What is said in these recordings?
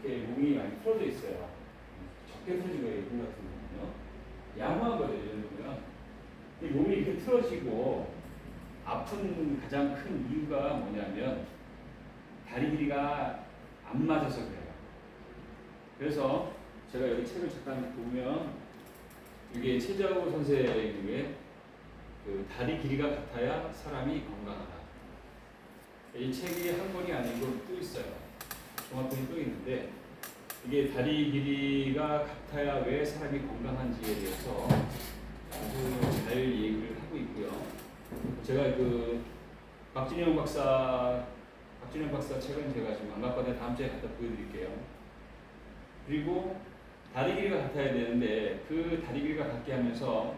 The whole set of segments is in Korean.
이렇게 몸이 많이 풀어져 있어요. 적게 풀어진 거예요. 이분 같은 경우는요. 양호한 거죠. 이 정도면. 이 몸이 이렇게 틀어지고 아픈 가장 큰 이유가 뭐냐면 다리 길이가 안 맞아서 그래요. 그래서 제가 여기 책을 잠깐 보면 이게 최자우 선생님의 그 다리 길이가 같아야 사람이 건강하다. 이 책이 한 권이 아니고 또 있어요. 종합본이 또 있는데 이게 다리 길이가 같아야 왜 사람이 건강한지에 대해서 아주 잘 얘기를 하고 있고요. 제가 그 박진영 박사 책은 제가 지금 안각과대 다음 주에 갖다 보여드릴게요. 그리고 다리 길이가 같아야 되는데 그 다리 길이가 같게 하면서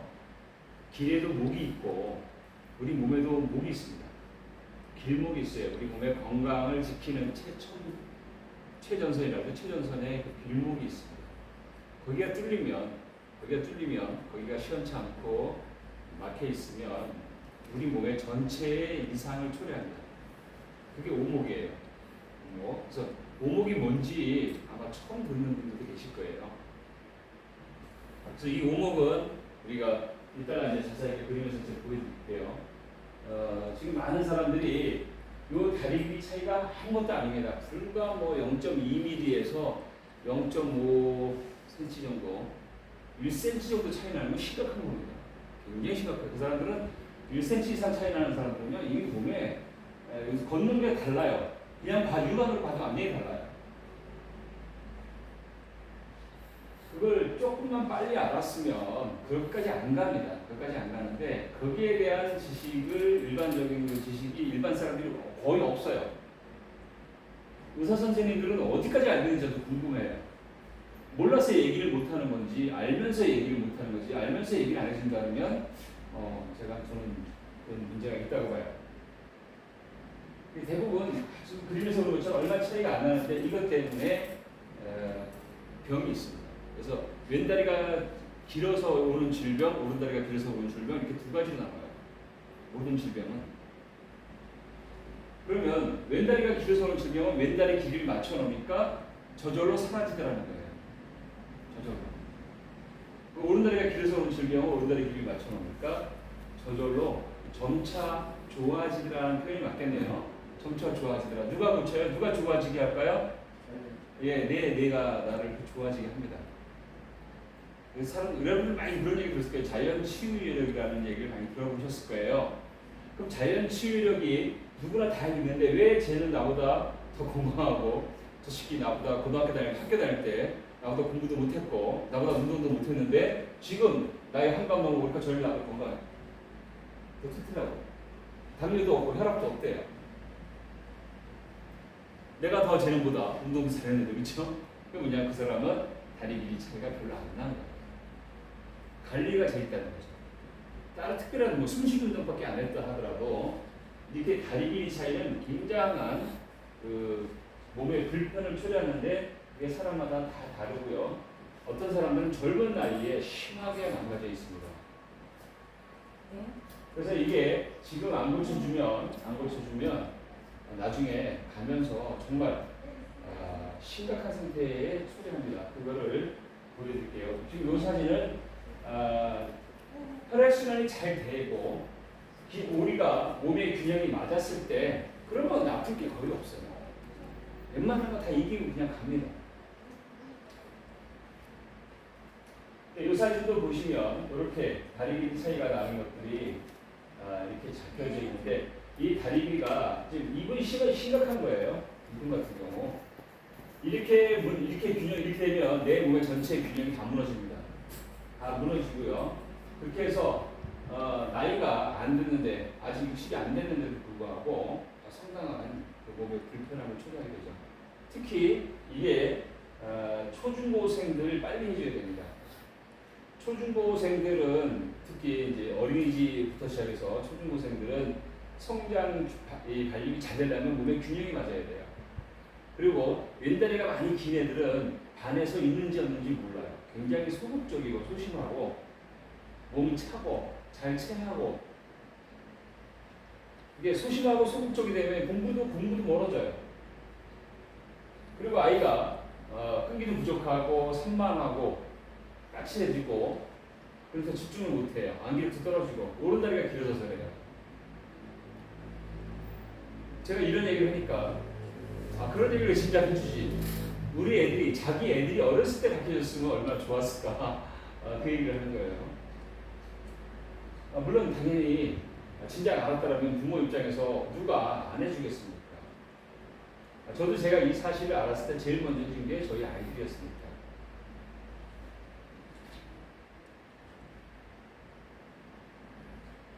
길에도 목이 있고 우리 몸에도 목이 있습니다. 길목이 있어요. 우리 몸의 건강을 지키는 최전선이라고 최전선에 그 길목이 있습니다. 거기가 뚫리면 거기가 시원치 않고 막혀 있으면 우리 몸의 전체의 이상을 초래합니다. 그게 오목이에요. 오목. 그래서 오목이 뭔지 아마 처음 듣는 분들도 계실 거예요. 그래서 이 오목은 우리가 이따가 이제 자세하게 그리면서 이제 보여드릴게요. 지금 많은 사람들이 이 다리 길이 차이가 아무것도 아닙니다. 불과 뭐 0.2mm에서 0.5cm 정도, 1cm 정도 차이 나면 심각한 겁니다. 굉장히 심각해요. 그 사람들은 1cm 이상 차이 나는 사람들은요, 이미 몸에 걷는 게 달라요. 그냥 육안으로 봐도 완전히 달라요. 그걸 조금만 빨리 알았으면 그것까지 안 갑니다. 그것까지 안 가는데 거기에 대한 지식을 일반적인 그 지식이 일반 사람들이 거의 없어요. 의사 선생님들은 어디까지 알고 있는지 저도 궁금해요. 몰라서 얘기를 못하는 건지 알면서 얘기를 못하는 건지 알면서 얘기를 안 해준다면 저는 그런 문제가 있다고 봐요. 대부분 지금 그림에서 보는 것처럼 얼마 차이가 안 나는데 이것 때문에 병이 있습니다. 그래서 왼다리가 길어서 오는 질병, 오른다리가 길어서 오는 질병 이렇게 두 가지로 나눠요. 모든 질병은. 그러면 왼다리가 길어서 오는 질병은 왼다리 길이를 맞춰 놓으니까 저절로 사라지더라는 거예요. 저절로. 오른다리가 길어서 오는 질병은 오른다리 길이를 맞춰 놓으니까 저절로 점차 좋아지더라는 표현이 맞겠네요. 점차 좋아지더라. 누가 고쳐요? 누가 좋아지게 할까요? 예, 내가 나를 좋아지게 합니다. 여러분들 많이 그런 얘기 들었을 거예요. 자연 치유력이라는 얘기를 많이 들어보셨을 거예요. 그럼 자연 치유력이 누구나 다 있는데 왜 쟤는 나보다 더 건강하고 저 새끼 나보다 학교 다닐 때 나보다 공부도 못했고 나보다 운동도 못했는데 지금 나이 한 방만 먹으니까 저를 나보다 건강해. 더 튼튼하고 당뇨도 없고 혈압도 없대요. 내가 더 쟤는보다 운동도 잘했는데 그렇죠? 그럼 그냥 그 사람은 다리 길이 차이가 별로 안 나는 거예요. 관리가 돼 있다는 거죠. 다른 특별한 숨쉬기 운동밖에 안 했다 하더라도 이렇게 다리 길이 차이는 굉장한 그 몸의 불편을 초래하는데 그게 사람마다 다 다르고요. 어떤 사람들은 젊은 나이에 심하게 망가져 있습니다. 그래서 이게 지금 안 고쳐주면 나중에 가면서 정말 심각한 상태에 초래합니다. 그거를 보여드릴게요. 지금 이 사진은 혈액순환이 잘 되고 우리가 몸의 균형이 맞았을 때 그러면 아플 게 거의 없어요. 웬만한 거 다 이기고 그냥 갑니다. 이 사진도 보시면 이렇게 다리 길이 차이가 나는 것들이 이렇게 잡혀져 있는데 이 다리 길이가 지금 이분이 심각한 거예요. 이분 같은 경우 이렇게 되면 내 몸의 전체 균형이 다 무너집니다. 다 무너지고요. 그렇게 해서 나이가 안 됐는데 아직 60이 안 됐는데도 불구하고 상당한 그 몸의 불편함을 초래하게 되죠. 특히 이게 초중고생들 빨리 해줘야 됩니다. 초중고생들은 특히 이제 어린이집부터 시작해서 초중고생들은 성장 발육이 잘 되려면 몸의 균형이 맞아야 돼요. 그리고 왼다리가 많이 긴 애들은 반에서 있는지 없는지 몰라요. 굉장히 소극적이고 소심하고 몸이 차고 잘 체하고 이게 소심하고 소극적이 되면 공부도 멀어져요. 그리고 아이가 끈기도 부족하고 산만하고 까칠해지고 그래서 집중을 못해요. 안기력도 떨어지고 오른다리가 길어져서 그래요. 제가 이런 얘기를 하니까 그런 얘기를 진짜 해주지. 우리 애들이 자기 애들이 어렸을 때 가르쳐줬으면 얼마나 좋았을까. 그 얘기를 하는 거예요. 물론 당연히 진작 알았다면 부모 입장에서 누가 안 해주겠습니까? 저도 제가 이 사실을 알았을 때 제일 먼저 해준 게 저희 아이들이었습니다.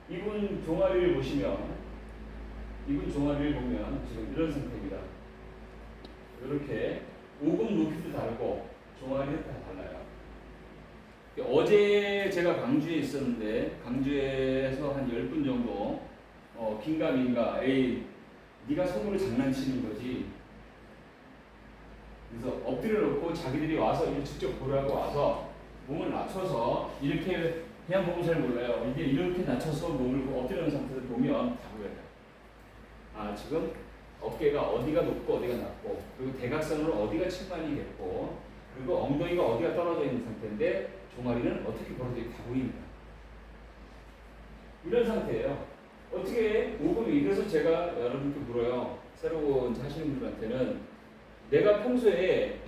이분 종아리를 보면 지금 이런 상태입니다. 이렇게 오금 높이도 다르고 종아리도 다 달라요. 어제 제가 강주에 있었는데 강주에서 한 10분 정도 긴가민가 에이 네가 손으로 장난치는 거지. 그래서 엎드려 놓고 자기들이 와서 이제 직접 보라고 와서 몸을 낮춰서 이렇게 그냥 보면 잘 몰라요. 이게 이렇게 낮춰서 몸을 엎드려 놓은 상태에서 보면 다 보여요. 지금 어깨가 어디가 높고 어디가 낮고 그리고 대각선으로 어디가 측만이 됐고 그리고 엉덩이가 어디가 떨어져 있는 상태인데 종아리는 어떻게 벌어져 있고 다 보입니다. 이런 상태예요. 어떻게 오금이 그래서 제가 여러분께 물어요. 새로운 하시는 분들한테는 내가 평소에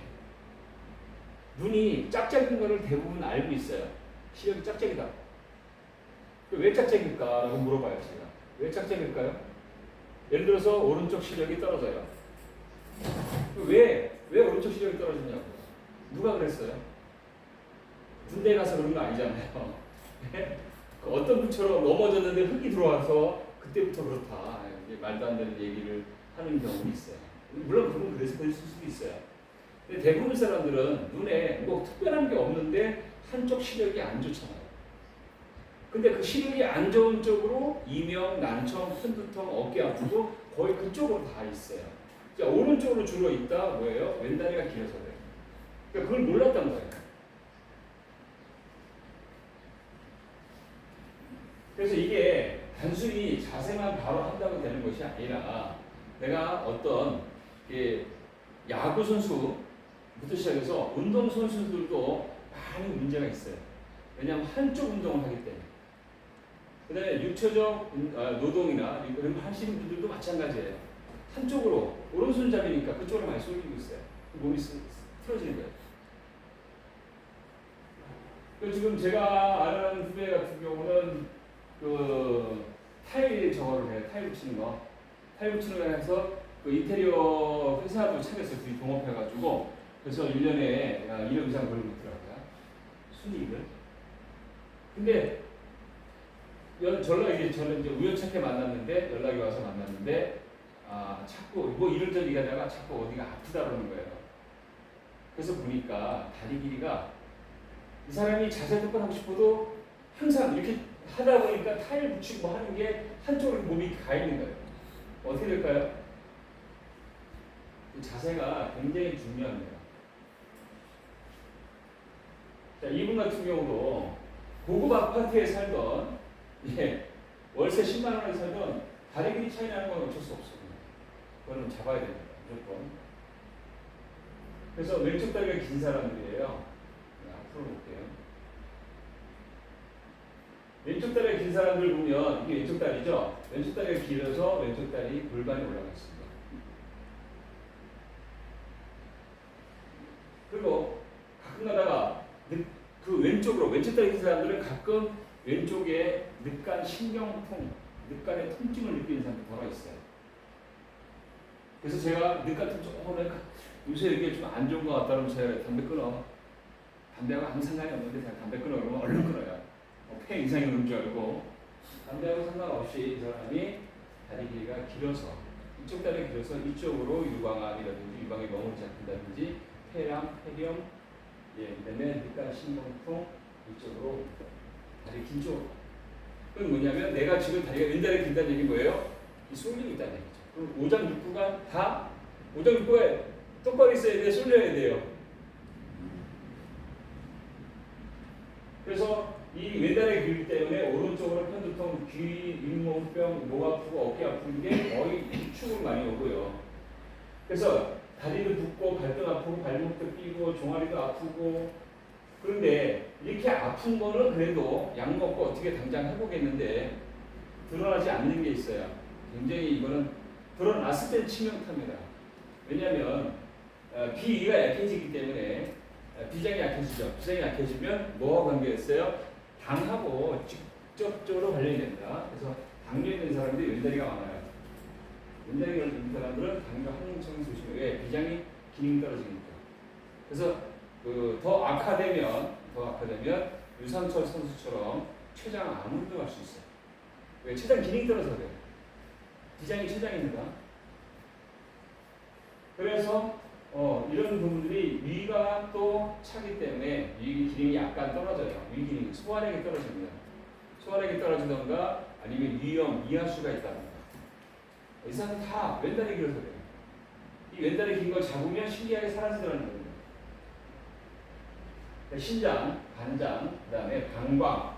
눈이 짝짝인 거를 대부분 알고 있어요. 시력이 짝짝이다. 왜 짝짝일까? 라고 물어봐요. 제가. 왜 짝짝일까요? 예를 들어서 오른쪽 시력이 떨어져요. 왜 오른쪽 시력이 떨어지냐고. 누가 그랬어요? 군대 가서 그런 거 아니잖아요. 어떤 분처럼 넘어졌는데 흙이 들어와서 그때부터 그렇다. 이제 말도 안 되는 얘기를 하는 경우도 있어요. 물론 그건 그래서 그럴 수도 있어요. 근데 대부분 사람들은 눈에 뭐 특별한 게 없는데 한쪽 시력이 안 좋잖아요. 근데 그 시력이 안 좋은 쪽으로 이명, 난청, 편두통, 어깨 아프고 거의 그쪽으로 다 있어요. 그러니까 오른쪽으로 주로 있다 뭐예요? 왼다리가 길어서 그래요. 그러니까 그걸 몰랐던 거예요. 그래서 이게 단순히 자세만 바로 한다고 되는 것이 아니라 내가 어떤 야구 선수부터 시작해서 운동 선수들도 많이 문제가 있어요. 왜냐하면 한쪽 운동을 하기 때문에. 그 다음에 육체적 노동이나 이런 하시는 분들도 마찬가지예요. 한쪽으로 오른손잡이니까 그쪽으로 많이 쏠리고 있어요. 몸이 틀어지는 거예요. 지금 제가 아는 후배 같은 경우는 타일 저거를 해요. 타일 붙이는 거. 타일 붙이는 거 해서 인테리어 회사도 차렸어요. 둘이 동업해가지고. 그래서 1년에 1억 이상 벌고 있더라고요. 순이익을. 근데 저는 이제 우연찮게 만났는데 연락이 와서 만났는데 자꾸 뭐 이런저런 얘기하다가 자꾸 어디가 아프다 그러는 거예요. 그래서 보니까 다리 길이가 이 사람이 자세 똑바로 하고 싶어도 항상 이렇게 하다 보니까 타일 붙이고 하는 게 한쪽으로 몸이 가 있는 거예요. 어떻게 될까요? 자세가 굉장히 중요합니다. 자, 이분 같은 경우도 고급 아파트에 살던 월세 10만 원에 살던 다리 길이 차이 나는 건 어쩔 수 없어요. 그거는 잡아야 됩니다. 무조건. 그래서 왼쪽 다리가 긴 사람들이에요. 앞으로 볼게요. 왼쪽 다리가 긴 사람들 보면 이게 왼쪽 다리죠. 왼쪽 다리가 길어서 왼쪽 다리 골반이 올라가 있습니다. 그리고 가끔 가다가 그 왼쪽 다리 긴 사람들은 가끔 왼쪽에 늑간 신경통, 늑간의 통증을 느끼는 사람도 더러 있어요. 그래서 제가 늑간 통증, 요새 이게 좀 안 좋은 것 같다 그러면 제가 담배 끊어. 담배하고 아무 상관이 없는데 제가 담배 끊어 그러면 얼른 끊어요. 폐 이상이 오는 줄 알고. 담배하고 상관없이 이 사람이 다리 길이가 길어서 이쪽 다리가 길어서 이쪽으로 유방암이라든지 유방이 머무르지 않는다든지 폐랑 폐렴, 그다음에 늑간 신경통 이쪽으로 다리 긴 쪽. 그건 뭐냐면 내가 지금 다리가 왼다리 길다는 얘기는 뭐예요? 이 쏠리고 있다는 얘기죠. 그럼 오장육부가 똑바로 있어야 돼, 쏠려야 돼요. 그래서 이 왼다리 길기 때문에 오른쪽으로 편두통, 귀, 잇몸병, 목 아프고 어깨 아픈 게 거의 축으로 많이 오고요. 그래서 다리도 붓고 발도 아프고 발목도 삐고 종아리도 아프고 그런데 이렇게 아픈 거는 그래도 약 먹고 어떻게 당장 해보겠는데 드러나지 않는 게 있어요. 굉장히 이거는 드러났을 때 치명타입니다. 왜냐하면 비위가 약해지기 때문에 비장이 약해지죠. 비장이 약해지면 뭐와 관계했어요? 당하고 직접적으로 관련이 됩니다. 그래서 당뇨 있는 사람들이 왼다리가 많아요. 왼다리가 있는 사람들은 당뇨 합병증 조심해요. 왜? 비장이 기능이 떨어지니까. 그래서 더 악화되면 유상철 선수처럼 췌장 암으로도 갈 수 있어요. 왜? 췌장 기능이 떨어져서 그래요. 비장이 췌장입니다. 그래서 이런 부분들이 위가 또 차기 때문에 위 기능이 약간 떨어져요. 위 기능, 소화력이 떨어집니다. 소화력이 떨어지던가 아니면 위염, 이하수가 있다던가. 이 사람은 다 왼다리 길어서 그래요. 이 왼다리 긴 걸 잡으면 신기하게 사라지더라는 겁니다. 신장, 간장, 그 다음에 방광,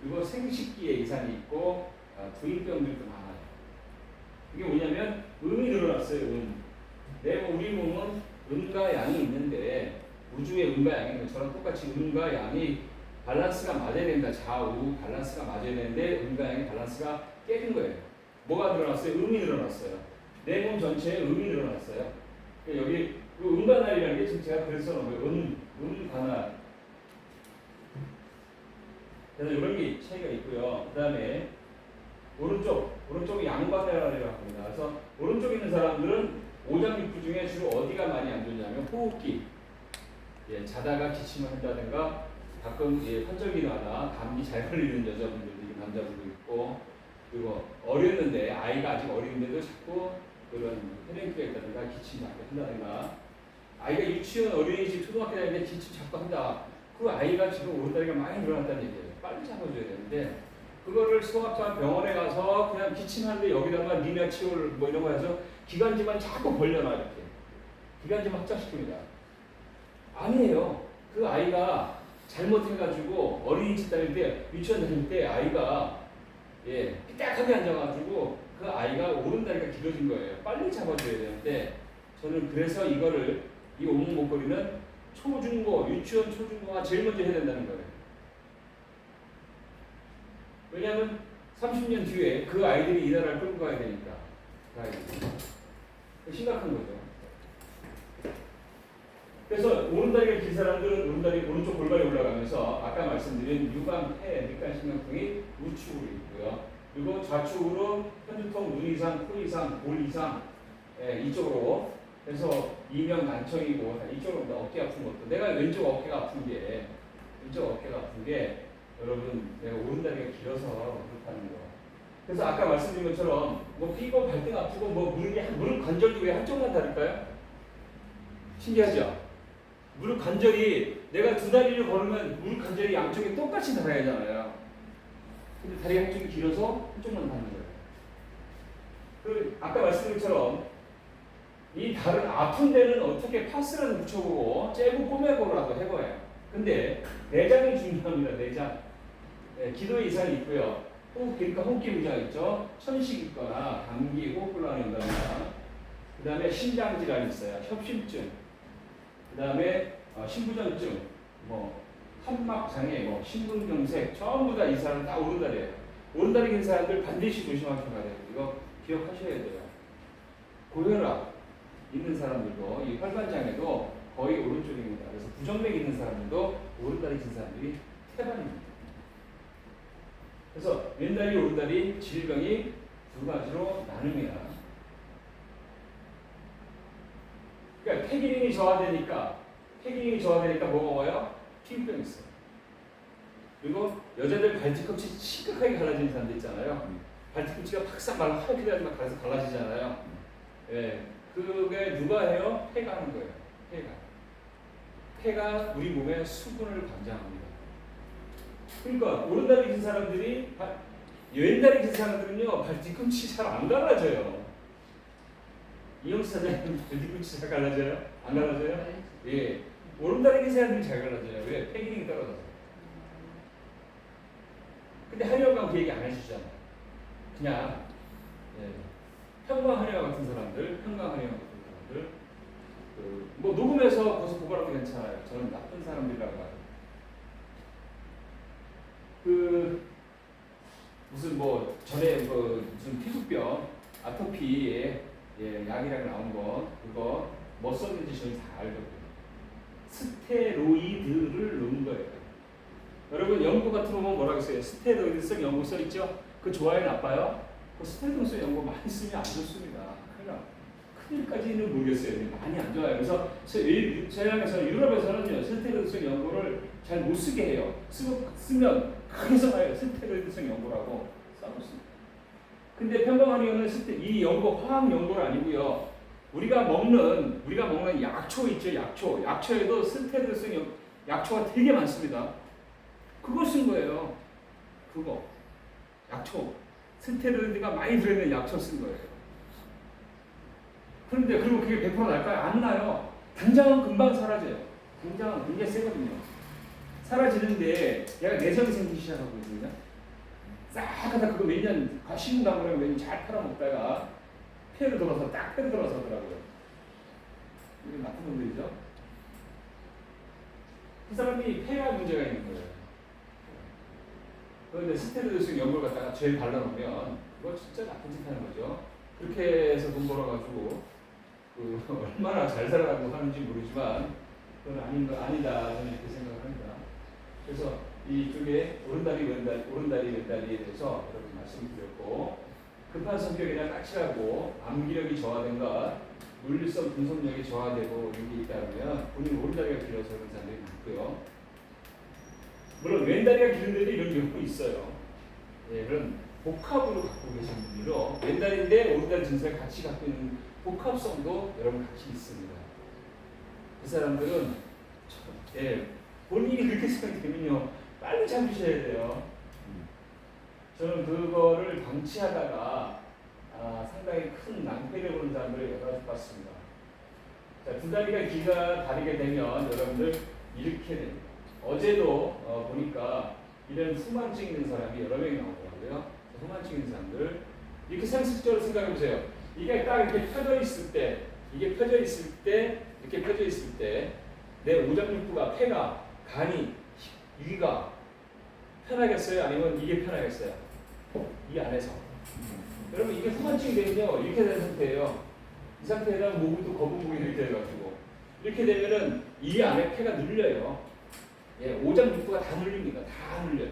그리고 생식기에 이상이 있고 두인병들도 많아요. 이게 뭐냐면 음이 늘어났어요. 우리 몸은 음과 양이 있는데 우주의 음과 양인 것처럼 똑같이 음과 양이 밸런스가 맞아야 된다. 좌우 밸런스가 맞아야 되는데 음과 양의 밸런스가 깨진 거예요. 뭐가 늘어났어요? 음이 늘어났어요. 내 몸 전체에 음이 늘어났어요. 여기 음관할이라는 게 지금 제가 그래서 음관할. 그래서 이런 게 차이가 있고요. 그 다음에 오른쪽이 양관할이라고 합니다. 그래서 오른쪽에 있는 사람들은 오장육부 중에 주로 어디가 많이 안 좋냐면 호흡기. 자다가 기침을 한다든가 가끔 환절기나 감기 잘 걸리는 여자분들도 남자분도 있고 그리고 어렸는데 아이가 아직 어린데도 자꾸 그런 혈행기가 있다든가 기침 자꾸 한다든가 아이가 유치원 어린이집 초등학교 다니는데 기침 자꾸 한다. 그 아이가 지금 오른다리가 많이 늘어났다는 얘기예요. 빨리 잡아줘야 되는데 그거를 소아과 병원에 가서 그냥 기침하는데 여기다가 리나치올 뭐 이런 거 해서 기관지만 자꾸 벌려놔 이렇게 기관지만 확장시킵니다. 아니에요. 그 아이가 잘못해가지고 어린이집 다닐 때 유치원 다닐 때 아이가 삐딱하게 앉아가지고 그 아이가 오른다리가 길어진 거예요. 빨리 잡아줘야 되는데 저는 그래서 이 오목 목걸이는 초중고 유치원 초중고가 제일 먼저 해야 된다는 거예요. 왜냐하면 30년 뒤에 그 아이들이 이 나라를 끌고 가야 되니까. 그 아이들이. 심각한 거죠. 그래서 오른다리가 긴 사람들은 오른쪽 골반이 올라가면서 아까 말씀드린 유방, 폐, 밑간신경통이 우측으로 있고요. 그리고 좌측으로 편두통, 눈 이상, 코 이상, 볼 이상 이쪽으로 그래서 이명 난청이고 이쪽으로 어깨 아픈 것도 내가 왼쪽 어깨가 아픈 게 여러분 내가 오른다리가 길어서 그렇다는 거. 그래서 아까 말씀드린 것처럼 뭐 피고 발등 아프고 뭐 무릎 관절도 왜 한쪽만 다를까요? 신기하죠? 무릎 관절이 내가 두 다리를 걸으면 무릎 관절이 양쪽이 똑같이 달아야 하잖아요. 근데 다리가 한쪽이 길어서 한쪽만 닿는 거예요. 그 아까 말씀드린 것처럼 이 다른 아픈 데는 어떻게 파스라도 붙여보고 째고 꼬매고라도 해봐요. 근데 내장이 중요합니다. 내장. 기도 이상이 있고요. 그러니까 호흡기 문제가 있죠. 천식 있거나 감기, 호흡곤란이 온다거나 그 다음에 심장 질환이 있어요. 협심증. 그 다음에 신부전증, 한막장애, 심근경색 전부 다 이 사람은 다 오른다리예요. 오른다리 긴 사람들 반드시 조심하셔야 돼요. 이거 기억하셔야 돼요. 고혈압 있는 사람들도 이 혈관장애도 거의 오른쪽입니다. 그래서 부정맥 있는 사람들도 오른다리 긴 사람들이 태반입니다. 그래서 왼다리, 오른다리 질병이 두 가지로 나눕니다. 그러니까 폐기능이 저하되니까 뭐가 와요? 피부병이 있어요. 그리고 여자들 발뒤꿈치 심각하게 갈라지는 사람들 있잖아요. 발뒤꿈치가 팍싹 말라 하얗게 돼가지고 갈라지잖아요. 그게 누가 해요? 폐가 하는 거예요. 폐가 우리 몸의 수분을 감장합니다. 그러니까 오른다리 긴 사람들이 왼다리 긴 사람들은요 발뒤꿈치 잘 안 갈라져요. 이영수 사장님 발뒤꿈치 잘 갈라져요? 안 갈라져요? 예. 오른다리 긴 사람들이 잘 갈라져요. 왜? 폐기능이 떨어져서. 근데 한의원가 그 얘기 안 해주잖아요. 그냥 평강 한의원 같은 사람들 뭐 녹음해서 거기서 고발해도 괜찮아요. 저는 나쁜 사람들이라고 봐요. 무슨 뭐 전에 무슨 피부병 아토피에 약이랑 나온 거 그거 뭐 썼는지 저희 다 알거든요. 스테로이드를 넣은 거예요. 여러분 연구 같은 거 보면 뭐라고 써요? 스테로이드성 연고 써 있죠? 그 좋아요 나빠요? 그 스테로이드성 연고 많이 쓰면 안 좋습니다. 큰일까지는 모르겠어요. 많이 안 좋아요. 그래서 서양에서 유럽에서는요 스테로이드성 연고를 잘 못 쓰게 해요. 쓰면 크게 써놔요. 스테로이드성 연고라고 써놓습니다. 근데 평범한 이유는 이 연고 화학 연고는 아니고요. 우리가 먹는 약초 있죠. 약초에도 스테로이드성 약초가 되게 많습니다. 그거 쓴 거예요. 그거 약초 스테로이드가 많이 들어있는 약초 쓴 거예요. 그런데 그리고 그게 100% 날까요? 안 나요. 당장은 금방 사라져요. 당장은 굉장히 세거든요. 사라지는데 얘가 내성이 생기기 시작하거든요. 싹 하다 그거 몇 년 신문당으로 몇 년 잘 팔아먹다가 폐로 돌아서 하더라고요. 이게 나쁜 놈들이죠. 그 사람이 폐가 문제가 있는 거예요. 그런데 스테로이드성 연고를 갖다가 죄 발라놓으면 그거 진짜 나쁜 짓 하는 거죠. 그렇게 해서 돈 벌어가지고 얼마나 잘 살아가고 하는지 모르지만 그건 아니다 저는 이렇게 생각을 합니다. 그래서 이쪽에 오른다리 왼다리에 대해서 여러분 말씀드렸고 급한 성격이나 까칠하고 암기력이 저하된 것 물리성 분석력이 저하되고 이런 게 있다면 본인 오른다리가 길어서 그런 사람들이 있고요. 물론 왼다리가 길은데도 이런 경우 있어요. 그런 복합으로 갖고 계신 분들로 왼다리인데 오른다리 증상을 같이 갖고 있는 복합성도 여러분 같이 있습니다. 그 사람들은 본인이 그렇게 생각되면요 빨리 잡으셔야 돼요. 저는 그거를 방치하다가 상당히 큰 낭패를 보는 사람들을 여러 가지 봤습니다. 자, 두 다리가 기가 다르게 되면 여러분들 이렇게 됩니다. 어제도 보니까 이런 후만증 있는 사람이 여러 명이 나오더라고요. 후만증 있는 사람들 이렇게 상식적으로 생각해 보세요. 이게 딱 이렇게 펴져 있을 때, 내 오장육부가, 폐가, 간이, 위가 편하겠어요? 아니면 이게 편하겠어요? 이 안에서. 여러분 이게 후만증이 되면요 이렇게 된 상태예요. 이 상태에다 목이 또 거북목이 이렇게 돼가지고 이렇게 되면은 이 안에 폐가 눌려요. 오장육부가 다 눌립니다. 다 눌려요.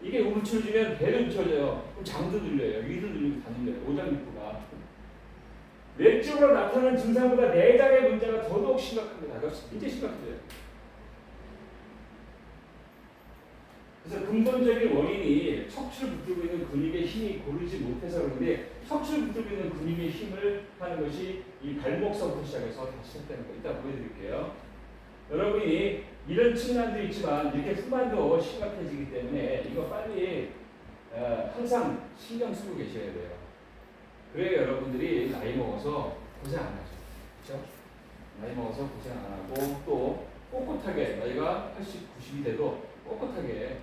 이게 움츠러지면 배도 움츠러져요. 그럼 장도 눌려요. 위도 눌리고 다 눌려요. 오장육부가. 외적으로 나타나는 증상보다 내장의 문제가 더더욱 심각합니다. 이제 심각해져요. 그래서 근본적인 원인이 척추를 붙들고 있는 근육의 힘이 고르지 못해서 그런데 척추를 붙들고 있는 근육의 힘을 하는 것이 이 발목서부터 시작해서 다 시작되는 거. 이따 보여드릴게요. 여러분이 이런 측면도 있지만 이렇게 후만도 심각해지기 때문에 이거 빨리 항상 신경 쓰고 계셔야 돼요. 그래야 여러분들이 나이 먹어서 고생 안 하죠. 그렇죠? 나이 먹어서 고생 안 하고 또 꼿꼿하게 나이가 80, 90이 돼도 꼿꼿하게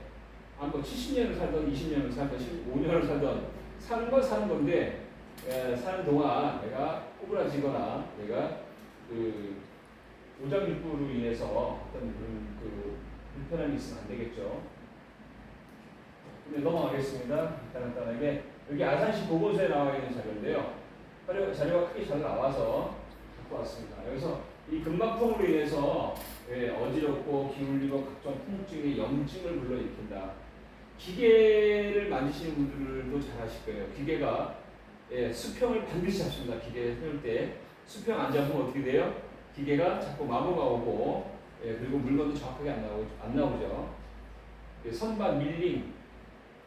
뭐 70년을 살던 20년을 살던 15년을 살던 사는 건 사는 건데 사는 동안 내가 꼬부라지거나 내가 오장육부로 인해서 어떤 그런 불편함이 있으면 안 되겠죠. 근데 넘어가겠습니다. 간단하게 여기 아산시 보건소에 나와 있는 자료인데요. 자료가 크게 잘 나와서 갖고 왔습니다. 여기서 이 근막통으로 인해서 어지럽고 기울이고 각종 통증의 염증을 불러일으킨다. 기계를 만지시는 분들도 잘 아실 거예요. 기계가 수평을 반드시 잡습니다. 기계 세울 때 수평 안 잡으면 어떻게 돼요? 기계가 자꾸 마모가 오고 그리고 물건도 정확하게 안 나오죠. 선반 밀링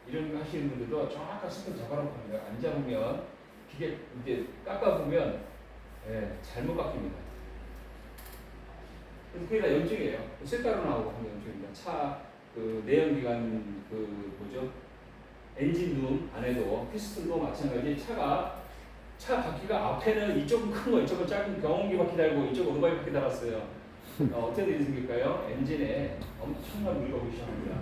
이런 거 하시는 분들도 정확한 수평 잡아놓고 합니다. 안 잡으면 기계 이제 깎아보면 잘못 바뀝니다. 그래서 그게 다 염증이에요. 쇳가루 나오고 하는 염증입니다. 차 내연기관 엔진룸 안에도 피스톤도 마찬가지. 차 바퀴가 앞에는 이쪽은 큰 거, 이쪽은 작은 경운기 바퀴 달고 이쪽은 오토바이 바퀴 달았어요. 어떤 일이 생길까요? 엔진에 엄청난 무리가 오기 시작합니다.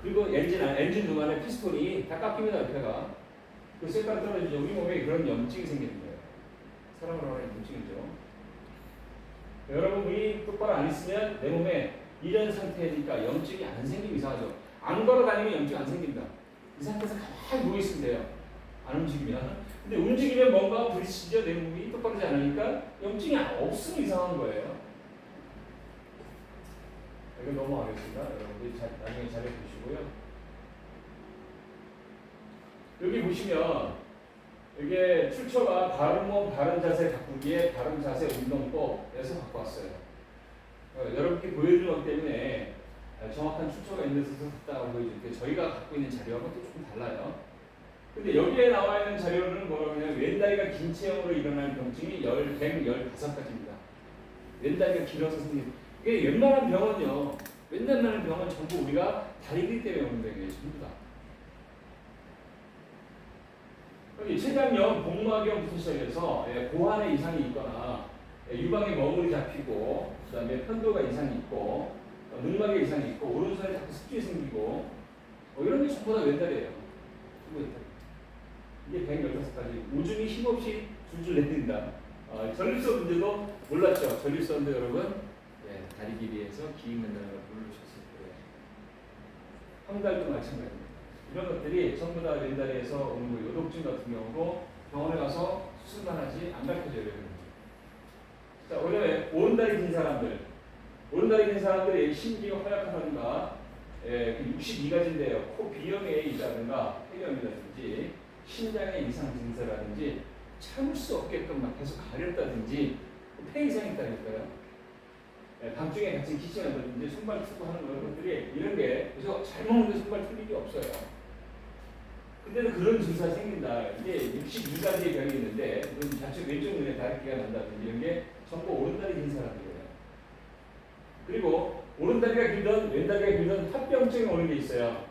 그리고 엔진룸 안에 피스톤이 다 깎입니다. 옆에가. 그 쇳가루 떨어지죠. 우리 몸에 그런 염증이 생기는 거예요. 사람으로 하는 염증이죠. 여러분 문이 똑바로 안 있으면 내 몸에 이런 상태니까 염증이 안 생기면 이상하죠. 안 걸어 다니면 염증 안 생긴다. 이 상태에서 가만히 누워 있으면 돼요. 안 움직이면. 근데 움직이면 뭔가 부딪히죠. 내 몸이 똑바르지 않으니까 염증이 없으면 이상한 거예요. 여기 넘어가겠습니다. 여러분들이 나중에 자료 보시고요. 여기 보시면 이게 출처가 바른 몸 바른 자세 가꾸기에 바른 자세 운동법에서 갖고 왔어요. 여러분께 보여드리는 것 때문에 정확한 출처가 있는 데서 갖다가 보여드릴게요. 저희가 갖고 있는 자료하고 또 조금 달라요. 근데 여기에 나와 있는 자료는 뭐라고 하냐면 왼다리가 긴 체형으로 일어나는 병증이 115가지입니다. 왼다리가 길어서 생긴 이게 웬만한 병은요. 웬만한 병은 전부 우리가 다리 길 때문에 오는 병이에요. 전부 다. 여기 췌장염, 복막염부터 시작해서 고환에 이상이 있거나 유방에 머물이 잡히고 그 다음에 편도가 이상이 있고 늑막에 이상이 있고 오른손에 자꾸 습진이 생기고 이런 게 전부 다 왼다리예요. 이게 115가지. 오줌이 힘없이 줄줄 내린다. 전립선 문제도 몰랐죠? 전립선도 여러분 다리 길이에서 기인된다는 걸 모르셨을 거예요. 황달도 마찬가지입니다. 이런 것들이 전부 다 왼다리에서 오는 거 요독증 같은 경우도 병원에 가서 수술만 하지 안 가르쳐줘야 되는 거죠. 자, 왜냐면 오른다리 긴 사람들, 오른다리 긴 사람들이 심기가 허약하다든가 62가지인데요. 코 비염에 있다든가 폐렴이라든지 신장의 이상 증세라든지 참을 수 없게끔 막 계속 가렸다든지 폐 이상이 있다니까요. 밤중에 같이 기침한다든지 손발 트고 하는 것들이 이런 게 그래서 잘 먹는데 손발 틀 일이 없어요. 근데도 그런 증세가 생긴다. 이게 62가지의 병이 있는데 좌측 왼쪽 눈에 다리끼가 난다든지 이런 게 전부 오른다리 긴 사람들이에요. 그리고 오른다리가 길든 왼다리가 길든 합병증이 오는 게 있어요.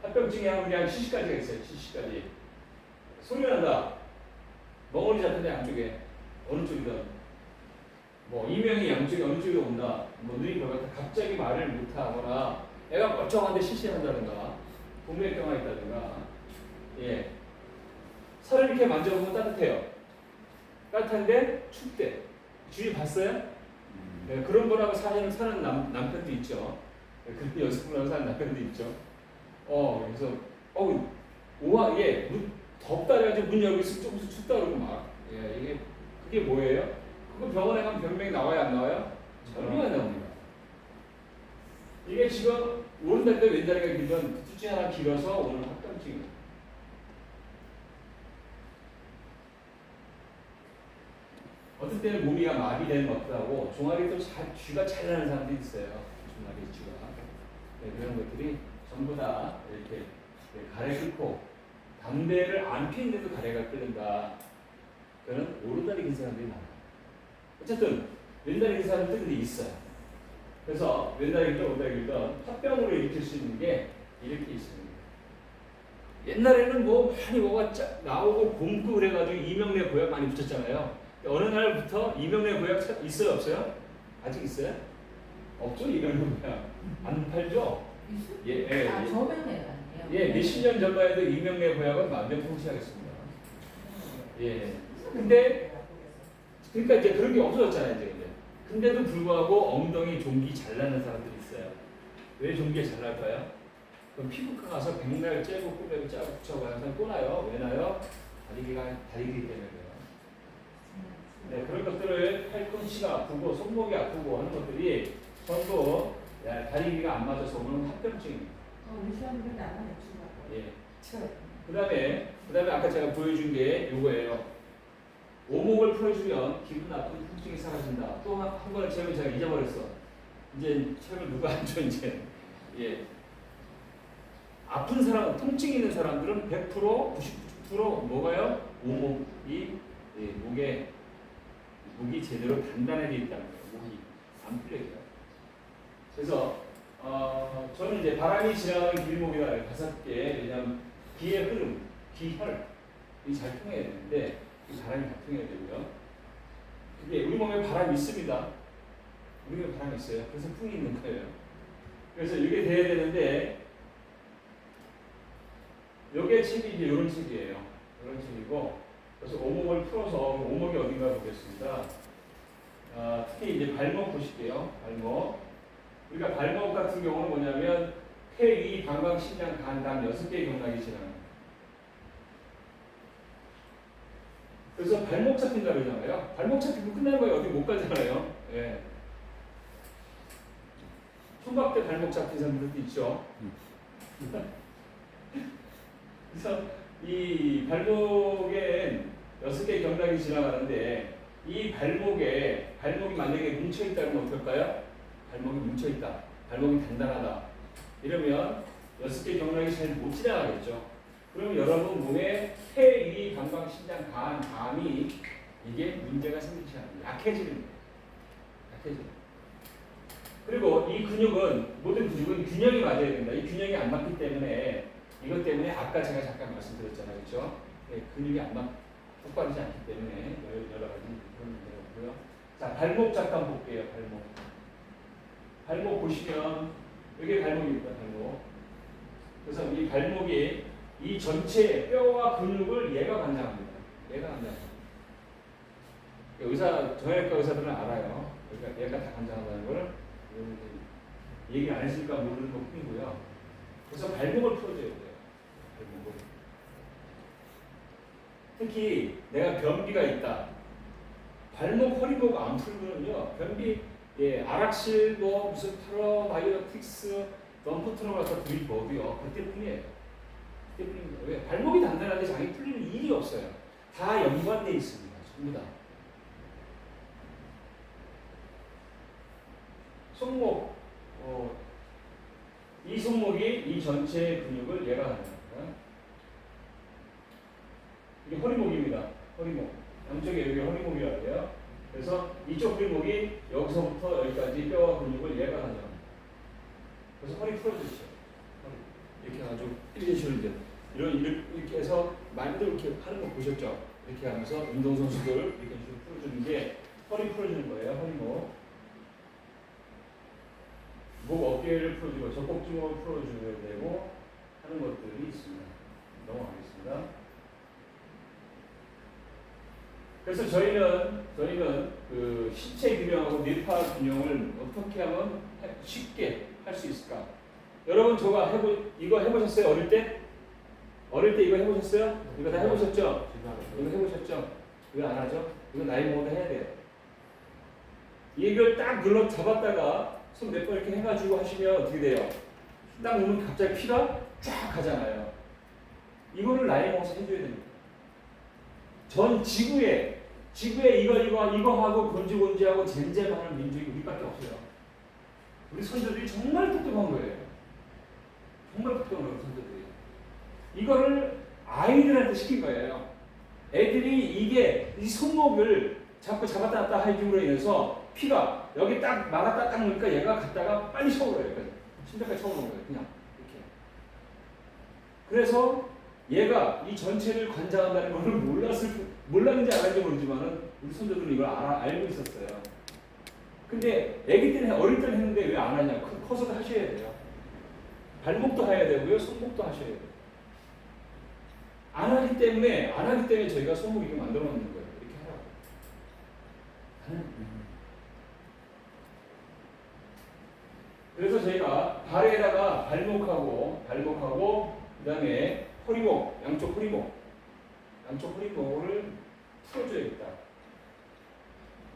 합병증이 한 70가지가 있어요. 70가지. 소리 난다. 멍울이 잡힌다 양쪽에. 어느 쪽이든. 뭐 이명이 양쪽에 어느 쪽에 온다. 뭐 눈이 벌겋다. 갑자기 말을 못하거나 애가 멀쩡한데 실신한다든가 동맥경화 있다든가 살을 이렇게 만져보면 따뜻해요. 따뜻한데 춥대. 주위 봤어요? 그런 분하고 사는 남편도 있죠. 그렇게 여성분하고 사는 남편도 있죠. 그래서 오와 덥다 해가지고 문 열고 있으면 조금씩 춥다 그러고 막 이게 그게 뭐예요? 그거 병원에 가면 병명이 나와요 안 나와요? 전혀 안 나옵니다. 이게 지금 오른다리가 왼다리가 길면 둘 중에 하나 길어서 오는 합병증입니다. 어떨 때는 몸이가 마비되는 것도 하고 종아리 또 쥐가 잘 나는 사람들이 있어요. 종아리 쥐가. 그런 것들이 전부 다 이렇게 가래 끓고 담배를 안 피는데도 가래가 끓는다. 그는 오른다리 긴 사람들이 많아요. 어쨌든 왼다리 긴 사람들도 근데 있어요. 그래서 왼다리 길든 오른다리 길든 합병으로 일으킬 수 있는 게 이렇게 있습니다. 옛날에는 뭐 많이 뭐가 나오고 곰고 그래가지고 이명래 보약 많이 붙였잖아요. 어느 날부터 이명래 보약 있어요 없어요? 아직 있어요? 없죠 이명래 보약. 안 팔죠? 저명래가 아니에요. 몇십 년 전만 해도 이명래 보약은 만병통치하겠습니다. 근데 그러니까 이제 그런 게 없어졌잖아요 이제. 근데도 불구하고 엉덩이 종기 잘 나는 사람들이 있어요. 왜 종기가 잘 날까요? 그럼 피부과 가서 백날 째고 꼬매고 짜고 붙여고 항상 꼬나요? 왜 나요? 다리 길이 때문에 그래요. 그런 것들을 팔꿈치가 아프고 손목이 아프고 하는 것들이 전부 다리 길이가 안 맞아서 오는 합병증입니다. 우리 시험들이 나가요. 그 다음에 아까 제가 보여준 게 이거예요. 오목을 풀어주면 기분 나쁜 통증이 사라진다. 또 한 번을 체험을 제가 잊어버렸어. 이제 체험을 누가 안 줘 이제. 아픈 사람, 통증이 있는 사람들은 100%, 99% 뭐가요? 오목이 목이 제대로 단단하게 있다는 거예요. 목이 안 풀려요. 그래서 저는 이제 바람이 지나가는 길목이라 5개. 왜냐하면 기의 흐름, 기혈이 잘 통해야 되는데 바람이 잘 통해야 되고요. 그게 우리 몸에 바람이 있습니다. 우리 몸에 바람이 있어요. 그래서 풍이 있는 거예요. 그래서 이게 돼야 되는데 요게 책이 이제 이런 책이에요. 이런 책이고 그래서 오목을 풀어서 오목이 어딘가 보겠습니다. 특히 이제 발목 보실게요. 발목. 우리가 발목 같은 경우는 뭐냐면 폐, 위, 방광, 신장, 간, 당 6개의 경락이 지나요. 그래서 발목 잡힌다 그러잖아요. 발목 잡히고 끝나는 거예요. 어디 못 가잖아요. 예. 총각 때 발목 잡힌 사람들도 있죠. 그래서 이 발목엔 6개의 경락이 지나가는데 이 발목이 만약에 뭉쳐있다면 어떨까요? 발목이 뭉쳐있다. 발목이 단단하다. 이러면 6개의 경락이 잘 못 지나가겠죠. 그럼 여러분 몸에 폐, 위, 방광, 신장, 간, 담이 이게 문제가 생기지 않아요. 약해지는 거예요. 약해져요. 그리고 이 근육은 모든 근육은 균형이 맞아야 된다. 이 균형이 안 맞기 때문에 이것 때문에 아까 제가 잠깐 말씀드렸잖아요. 그렇죠? 네, 근육이 똑바르지 않기 때문에 여러 가지 그런 문제가 있고요. 자, 발목 잠깐 볼게요. 발목 보시면 여기 발목입니다. 발목. 그래서 이 발목이 이 전체 뼈와 근육을 얘가 관장합니다. 얘가 관장합니다. 정형외과 의사들은 알아요. 그러니까 얘가 다 관장한다는 걸 얘기 안 했으니까 모르는 것 뿐이고요. 그래서 발목을 풀어줘야 돼요. 발목을. 특히 내가 변비가 있다. 발목, 허리목 안 풀면요. 변비, 아락실, 무슨 프로바이오틱스, 덤프트럼 같은 들이 먹이요. 그때뿐이에요. 그때뿐입니다. 왜? 발목이 단단한데 장이 풀리는 일이 없어요. 다 연관되어 있습니다. 전부 다. 손목, 이 손목이 이 전체 근육을 얘가 하는 겁니다. 이게 허리목입니다. 허리목. 양쪽에 여기 허리목이라고 해요. 그래서 이쪽 근육이 여기서부터 여기까지 뼈와 근육을 얘가 하죠. 그래서 허리 풀어주시죠. 이렇게 해가지고 이런 식으로 이제 이렇게 해서 많이들 이렇게 하는 거 보셨죠? 이렇게 하면서 운동선수들 이렇게 식으로 풀어주는 게 허리 풀어주는 거예요. 허리목. 목 어깨를 풀어주고 젖꼭지목을 풀어줘야 되고 하는 것들이 있습니다. 넘어가겠습니다. 그래서 저희는 그 신체 균형하고 뇌파 균형을 어떻게 하면 쉽게 할 수 있을까? 여러분 이거 해보셨어요? 어릴 때? 어릴 때 이거 해보셨어요? 이거 다 해보셨죠? 이거 해보셨죠? 이거 안 하죠? 이거 나이 먹어도 해야 돼요. 이걸 딱 눌러 잡았다가 손 몇 번 이렇게 해가지고 하시면 어떻게 돼요? 딱 누르면 갑자기 피가 쫙 가잖아요. 이거를 나이 먹어서 해줘야 됩니다. 전 지구에 이거 하고 곤지곤지하고 잼잼하는 민족이 우리밖에 없어요. 우리 선조들이 정말 똑똑한 거예요. 정말 똑똑한 거예요, 선조들이. 이거를 아이들한테 시킨 거예요. 애들이 이 손목을 자꾸 잡았다 놨다 하기로 인해서 피가 여기 딱 막았다 딱 놓으니까 얘가 갔다가 빨리 쳐오르요. 심장까지 쳐오르는 거예요. 그냥 이렇게. 그래서 얘가 이 전체를 관장한다는 것을 몰랐는지 알았는지 모르지만은 우리 손자들은 이걸 알고 있었어요. 근데 아기 때는 어릴 때는 했는데 왜 안 하냐? 커서도 하셔야 돼요. 발목도 해야 되고요, 손목도 하셔야 돼요. 안 하기 때문에 저희가 손목 이렇게 만들어 놓는 거예요. 이렇게 하라고. 그래서 저희가 발에다가 발목하고 그다음에 허리목, 양쪽 허리목을 풀어줘야겠다.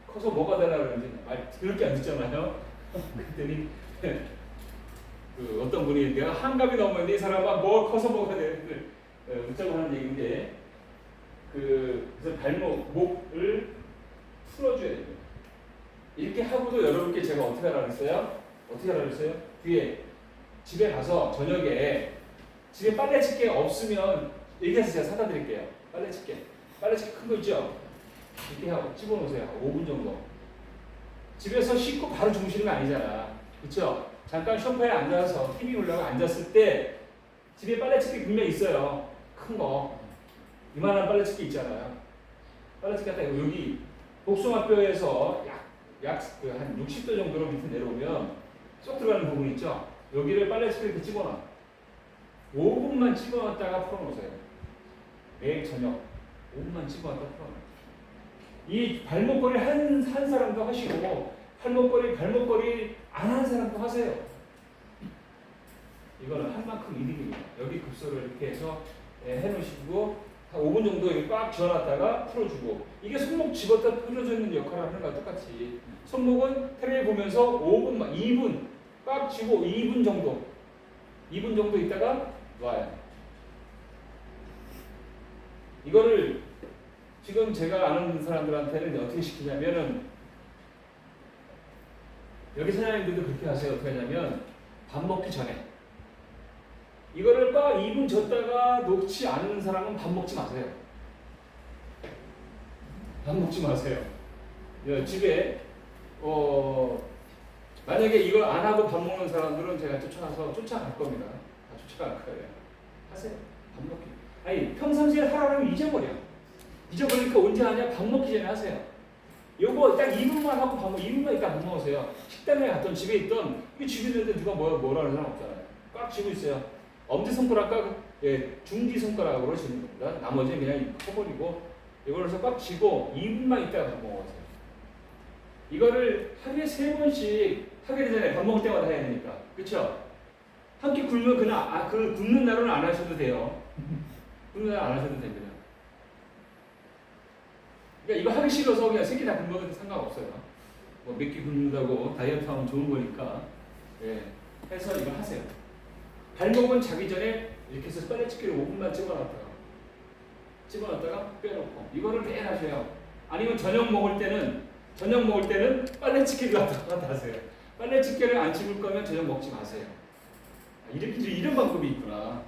커서 뭐가 되나 그러는지 말 그렇게 안 듣잖아요. 그랬더니 그 어떤 분이 내가 한갑이 넘었는데 이 사람아 뭐 커서 뭐가 되는데 웃자고 하는 얘기인데 그래서 목을 풀어줘야 돼요. 이렇게 하고도 여러분께 제가 어떻게 하라 그랬어요? 뒤에 집에 가서 저녁에 집에 빨래집게 없으면 얘기해서 제가 사다 드릴게요. 빨래집게 큰 거 있죠? 이렇게 하고 집어넣으세요. 5분 정도. 집에서 씻고 바로 주무시는 거 아니잖아. 그쵸? 잠깐 소파에 앉아서 TV 보려고 앉았을 때 집에 빨래집게 분명히 있어요. 큰 거. 이만한 빨래집게 있잖아요. 빨래집게 갖다 여기 복숭아뼈에서 한 60도 정도로 밑에 내려오면 쏙 들어가는 부분 있죠? 여기를 빨래집게 이렇게 집어넣어. 5분만 집어넣었다가 풀어놓으세요. 매일 저녁 5분만 집어넣었다가 풀어놓어요. 이 발목걸이 한 사람도 하시고 발목걸이 안 한 사람도 하세요. 이거는 할 만큼 이득입니다. 여기 급소를 이렇게 해서 해놓으시고 한 5분 정도 이렇게 꽉 쥐어놨다가 풀어주고 이게 손목 집었다 풀어주는 역할을 하는 거랑 똑같이 손목은 텔레비 보면서 5분, 2분 꽉 쥐고 2분 정도 있다가 놔요. 이거를 지금 제가 아는 사람들한테는 어떻게 시키냐면은 여기 사장님들도 그렇게 하세요. 어떻게 하냐면 밥 먹기 전에 이거를 딱 2분 젓다가 놓지 않는 사람은 밥 먹지 마세요. 밥 먹지 마세요. 집에 만약에 이걸 안 하고 밥 먹는 사람들은 제가 쫓아갈 겁니다. 다 쫓아갈 거예요. 하세요. 밥 먹기. 아니 평상시에 하라면 잊어버리니까 언제 하냐? 밥 먹기 전에 하세요. 요거 딱 2분만 하고 밥 먹 2분만 있다 밥 먹으세요. 식당에 갔던 집에 있던 이게 집에 있는데 누가 뭐라는 사람 없잖아요. 꽉 쥐고 있어요. 엄지손가락과 중지손가락으로 쥐는 겁니다. 나머지는 그냥 퍼버리고 이걸 해서 꽉 쥐고 2분만 있다가 밥 먹으세요. 이거를 하루에 3번씩 하게 되잖아요. 밥 먹을 때마다 해야 되니까. 그쵸? 한 끼 굶으면 그날 그 굶는 날은 안 하셔도 돼요. 굶는 날 안 하셔도 됩니다. 그러니까 이거 하기 싫어서 그냥 3끼 다 굶어도 상관없어요. 뭐 몇 끼 굶는다고 다이어트 하면 좋은 거니까. 해서 이거 하세요. 발목은 자기 전에 이렇게 해서 빨래집게를 5분만 집어넣었다가 빼놓고 이거를 매일 하셔요. 아니면 저녁 먹을 때는 빨래집게를 갖다가 하세요. 빨래집게를 안 집을 거면 저녁 먹지 마세요. 이런 방법이 있구나.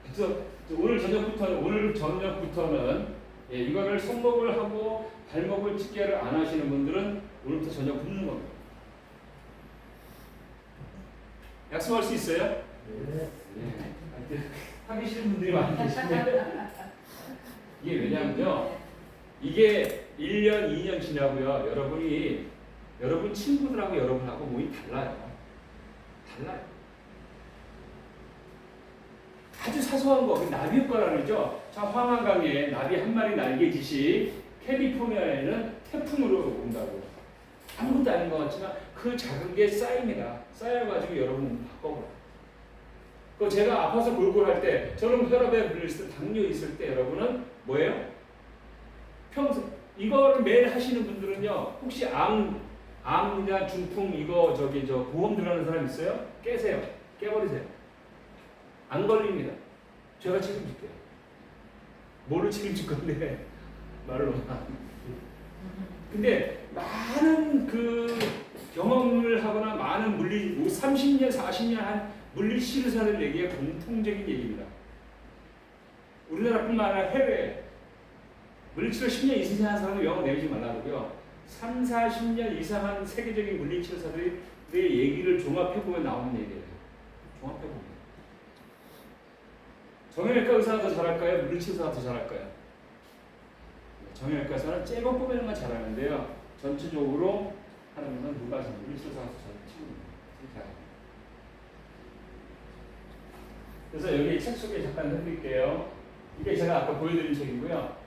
그래서 오늘 저녁부터는 이거를 손목을 하고 발목을 집게를 안 하시는 분들은 오늘부터 저녁 굶는 겁니다. 약속할 수 있어요? 네. 하기 싫은 분들이 많이 계신데 이게 왜냐면요. 이게 1년, 2년 지나고요. 여러분 친구들하고 여러분하고 몸이 달라요. 아주 사소한 거, 나비 효과라고 그러죠. 자, 황하강에 나비 한 마리 날개짓이 캘리포니아에는 태풍으로 온다고. 아무것도 아닌 것 같지만 그 작은 게 쌓입니다. 쌓여가지고 여러분 바꿔버려요. 제가 아파서 골골할 때, 저는 혈압에 물렸을 때, 당뇨 있을 때 여러분은 뭐예요? 평소 이거를 매일 하시는 분들은요. 혹시 암이나 중풍 저 보험 들어가는 사람 있어요? 깨세요. 깨버리세요. 안 걸립니다. 제가 책임질게요. 뭐를 책임질 건데 말로. 근데 많은 경험을 하거나 많은 30년, 40년 한 물리 치료사들 얘기의 공통적인 얘기입니다. 우리나라뿐만 아니라 해외 물리치료 10년 이상 한 사람은 영어 내리지 말라고요. 3, 40년 이상 한 세계적인 물리치료사들의 얘기를 종합해보면 나오는 얘기예요. 종합해보면. 정형외과 의사가 더 잘할까요? 물리치료사가 더 잘할까요? 정형외과 의사는 째고 뽑는 건 잘하는데요. 전체적으로 하는 건 누가 물리치료사가 더 잘합니다. 그래서 여기 책 소개 잠깐 해드릴게요. 이게 제가 아까 보여드린 책이고요.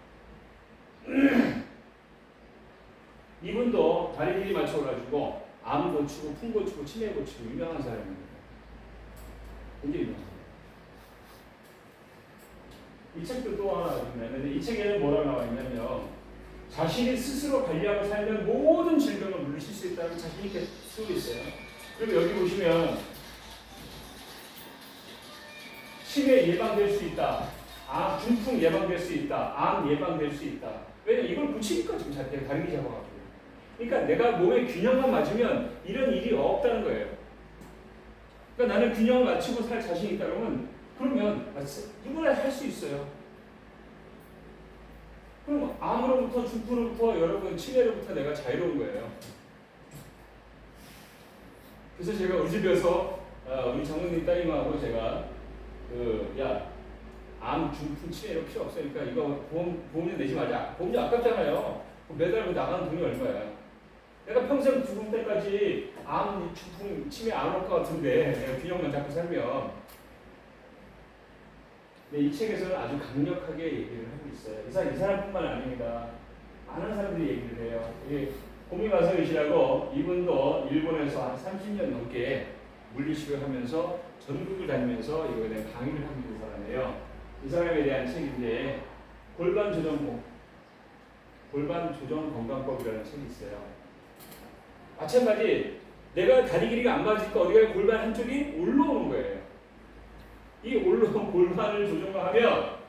이분도 다리 길이 맞춰가지고 암 고치고 풍 고치고 치매 고치고 유명한 사람입니다. 굉장히 유명한 사람. 이 책도 또 하나 있는데 이 책에는 뭐라고 나와 있냐면요. 자신이 스스로 관리하고 살면 모든 질병을 물리칠 수 있다는 자신 있게 쓰고 있어요. 그리고 여기 보시면 치매 예방될 수 있다. 중풍 예방될 수 있다. 암 예방될 수 있다. 왜냐면 이걸 고치니까 지금 다른 게 잡아가지고. 그러니까 내가 몸에 균형만 맞으면 이런 일이 없다는 거예요. 그러니까 나는 균형을 맞추고 살 자신이 있다 그러면 누구나 할 수 있어요. 그럼 암으로부터 중풍으로부터 여러분 치매로부터 내가 자유로운 거예요. 그래서 제가 우리 집에서 우리 장모님 따님하고 제가 암, 중풍, 치매 이런 필요 없으니까 이거 보험료 내지 말자. 보험료 아깝잖아요. 매달 나가는 돈이 얼마야. 내가 평생 죽을 때까지 암, 중풍, 치매 안 올 것 같은데 내가 균형만 잡고 살면. 근데 이 책에서는 아주 강력하게 얘기를 하고 있어요. 이 사람뿐만 아닙니다. 많은 사람들이 얘기를 해요. 고미마사요시라고 이분도 일본에서 한 30년 넘게 물리치료를 하면서 전국을 다니면서 이거에 대한 강의를 하고 있는 사람이에요. 이 사람에 대한 책인데 골반 조정 건강법이라는 책이 있어요. 마찬가지 내가 다리 길이가 안 맞으니까 어디가 골반 한쪽이 올라오는 거예요. 이 올라온 골반을 조정하면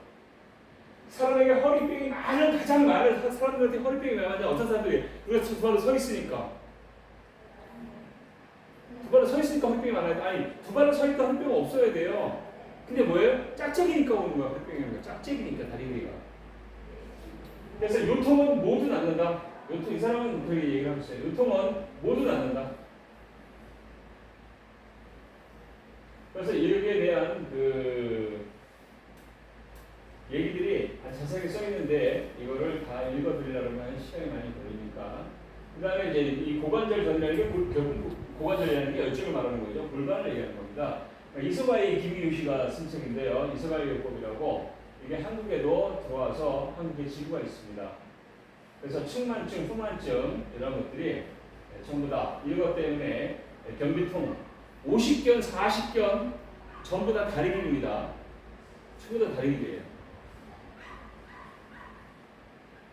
사람에게 허리병이 가장 많은 사람들한테 허리병이 많은데 어떤 사람들이 우리가 두 발로 서 있으니까 허리병이 많아요. 아니 두 발로 서 있다 허리병 없어야 돼요. 근데 뭐예요? 짝짝이니까 오는 거야. 허리병이 오는 거야. 짝짝이니까 다리 길이가. 그래서 요통은 모두 낫는다. 이 사람은 그렇게 얘기를 하고 있어요. 요통은 모두 낫는다. 그래서 이렇게 대한 얘기들이 자세하게 써 있는데 이거를 다 읽어드리려면 시간이 많이 걸리니까. 그 다음에 이제 이 고관절 전이라는 게 결국 고관절이라는 게 열증을 말하는 거죠. 골반을 얘기하는 겁니다. 이소가이 김이유시가 쓴 책인데요. 이소가이 요법이라고 이게 한국에도 들어와서 한국에 지구가 있습니다. 그래서 측만증, 후만증 이런 것들이 전부 다 이것 때문에 경비통 50견, 40견 전부 다 다리 길입니다. 전부 다 다리 길이에요.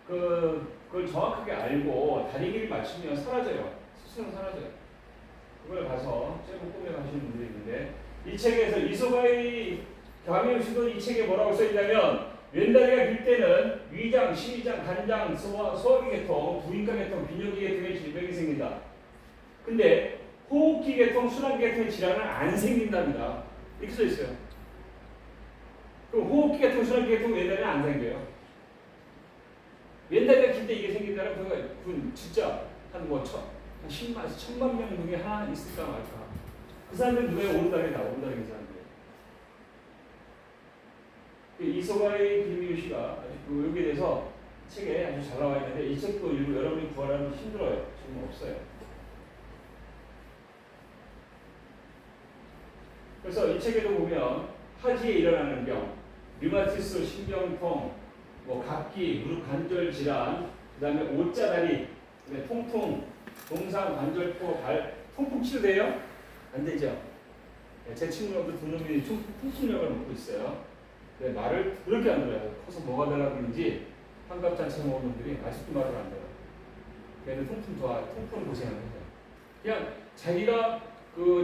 그걸 정확하게 알고 다리 길이 맞추면 사라져요. 스스로 사라져요. 그걸 가서 째고 꾸며 가시는 분들이 있는데 이 책에서 이소가이 가미요시도 이 책에 뭐라고 써있냐면 왼다리가 길 때는 위장, 심위장, 간장, 소화기 계통, 부인과 계통, 비뇨기 계통의 질병이 생긴다. 근데 호흡기 계통, 순환기 계통의 질환은 안 생긴답니다. 이렇게 써 있어요. 그럼 호흡기 계통, 순환기 계통 왼다리는 안 생겨요. 왼다리가 길 때 이게 생긴다면 그건 진짜 한 10만 명 중에 하나 있을까 말까. 그 사람들은 누가 오른다리에 나와, 오른다리에 사람들. 이소가이 김이유시가 여기에 대해서 책에 아주 잘 나와 있는데 이 책도 일부 여러분이 구하려면 힘들어요. 지금 없어요. 그래서 이 책에도 보면 하지에 일어나는 병, 류마티스 신경통, 각기, 무릎 관절 질환, 그 다음에 옷자다리, 통풍, 동상 관절포, 발, 통풍 치료돼요? 안 되죠? 제 친구도 두 놈이 통풍력을 먹고 있어요. 말을 그렇게 안 들어요. 커서 뭐가 되려고 그런지 환갑잔치 먹은 놈들이 아직도 말을 안 들어요. 걔는 통풍 고생하는 거죠. 그냥 자기가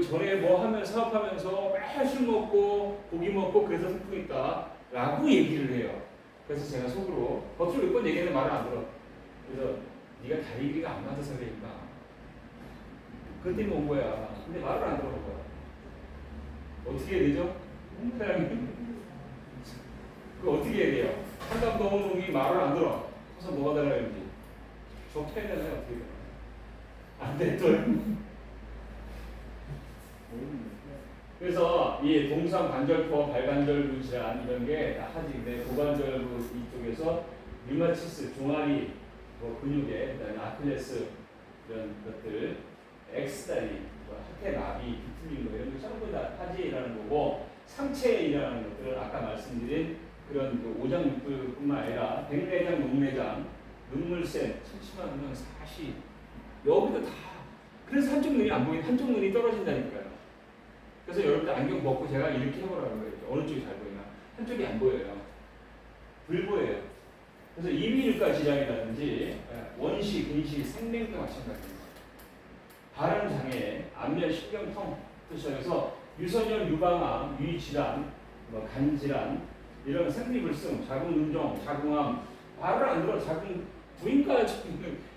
전에 뭐 하면 사업하면서 매일 술 먹고 고기 먹고 그래서 통풍 있다 라고 얘기를 해요. 그래서 제가 속으로 겉으로 몇 번 얘기하는데 말을 안 들어. 그래서 네가 다리 길이가 안 맞아서 그러니까 그것 때문에 온 거야. 근데 말을 안 들어본 거야. 어떻게 해야 되죠? 그거 어떻게 해야 돼요? 한갑 넘은 놈이 말을 안 들어. 그래서 뭐가 달라야지. 저 패내면 어떻게 돼요? 안 돼, 또. 그래서 이 동상 관절포, 발관절부 질환 이런 게 하지. 근데 고관절부 이쪽에서 류마티스, 종아리, 근육에 그다음에 아킬레스 이런 것들, X다리, 하태나비, 비틀림 이런 거 전부 다 하지라는 거고 상체에 일어나는 것들은 아까 말씀드린 그런 오장육부뿐만 아니라 백내장, 녹내장, 눈물샘, 침침한 능, 사시 여기도 다. 그래서 한쪽 눈이 안 보이는 한쪽 눈이 떨어진다니까요. 그래서 여러분들 안경 벗고 제가 이렇게 해보라고 그랬죠. 어느 쪽이 잘 보이나? 한쪽이 안 보여요. 불 보여요. 그래서 이비인후과 질환이라든지 원시, 근시, 생맹도 마찬가지입니다. 발음 장애, 안면 신경통부터 시작해서 유선열, 유방암, 위질환, 간질환 이런 생리불승, 자궁운종, 자궁암 말을 안 들어. 부인과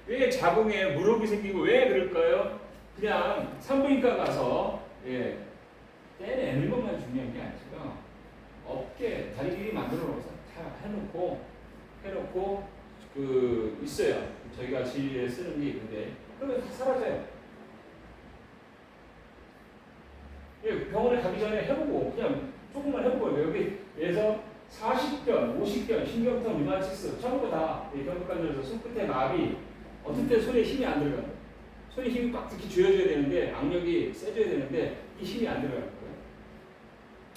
왜 자궁에 물혹이 생기고 왜 그럴까요? 그냥 산부인과 가서 떼내는 것만 중요한 게 아니고요. 어깨, 다리 길이 만들어 놓고서 다 해놓고 있어요. 저희가 진료에 쓰는 게 있는데 그러면 다 사라져요. 병원에 가기 전에 해보고 그냥 조금만 해보고 여기에서 40견, 50견, 신경통, 류마티스 전부 다 경부관절에서 손끝에 마비 어떨 때 손에 힘이 안 들어가요. 손에 힘이 꽉 이렇게 쥐어줘야 되는데 악력이 세줘야 되는데 이 힘이 안 들어가는 거예요.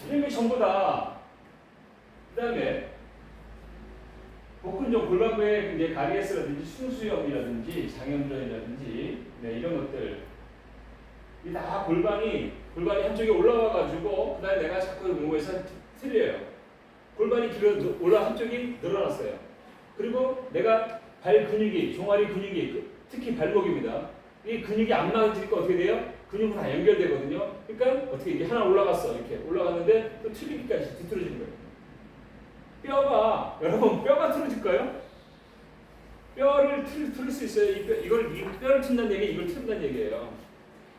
이런 게 전부 다. 그 다음에 복근종 골반부에 이제 가리에스라든지 숭수염이라든지 장염전이라든지 네, 이런 것들 이 다 골반이 한쪽에 올라와 가지고 그다음에 내가 자꾸 몸에서 틀려요. 골반이 길어 올라 한쪽이 늘어났어요. 그리고 내가 발 근육이 종아리 근육이 특히 발목입니다. 이 근육이 안 맞으니까 어떻게 돼요? 근육은 다 연결되거든요. 그러니까 어떻게 이게 하나 올라갔어 이렇게 올라갔는데 또 틀리기까지 뒤틀어지는 거예요. 뼈가 여러분 뼈가 틀어질까요? 뼈를 틀을 수 있어요. 이 뼈를 튼다는 얘기 이걸 틀다는 얘기예요.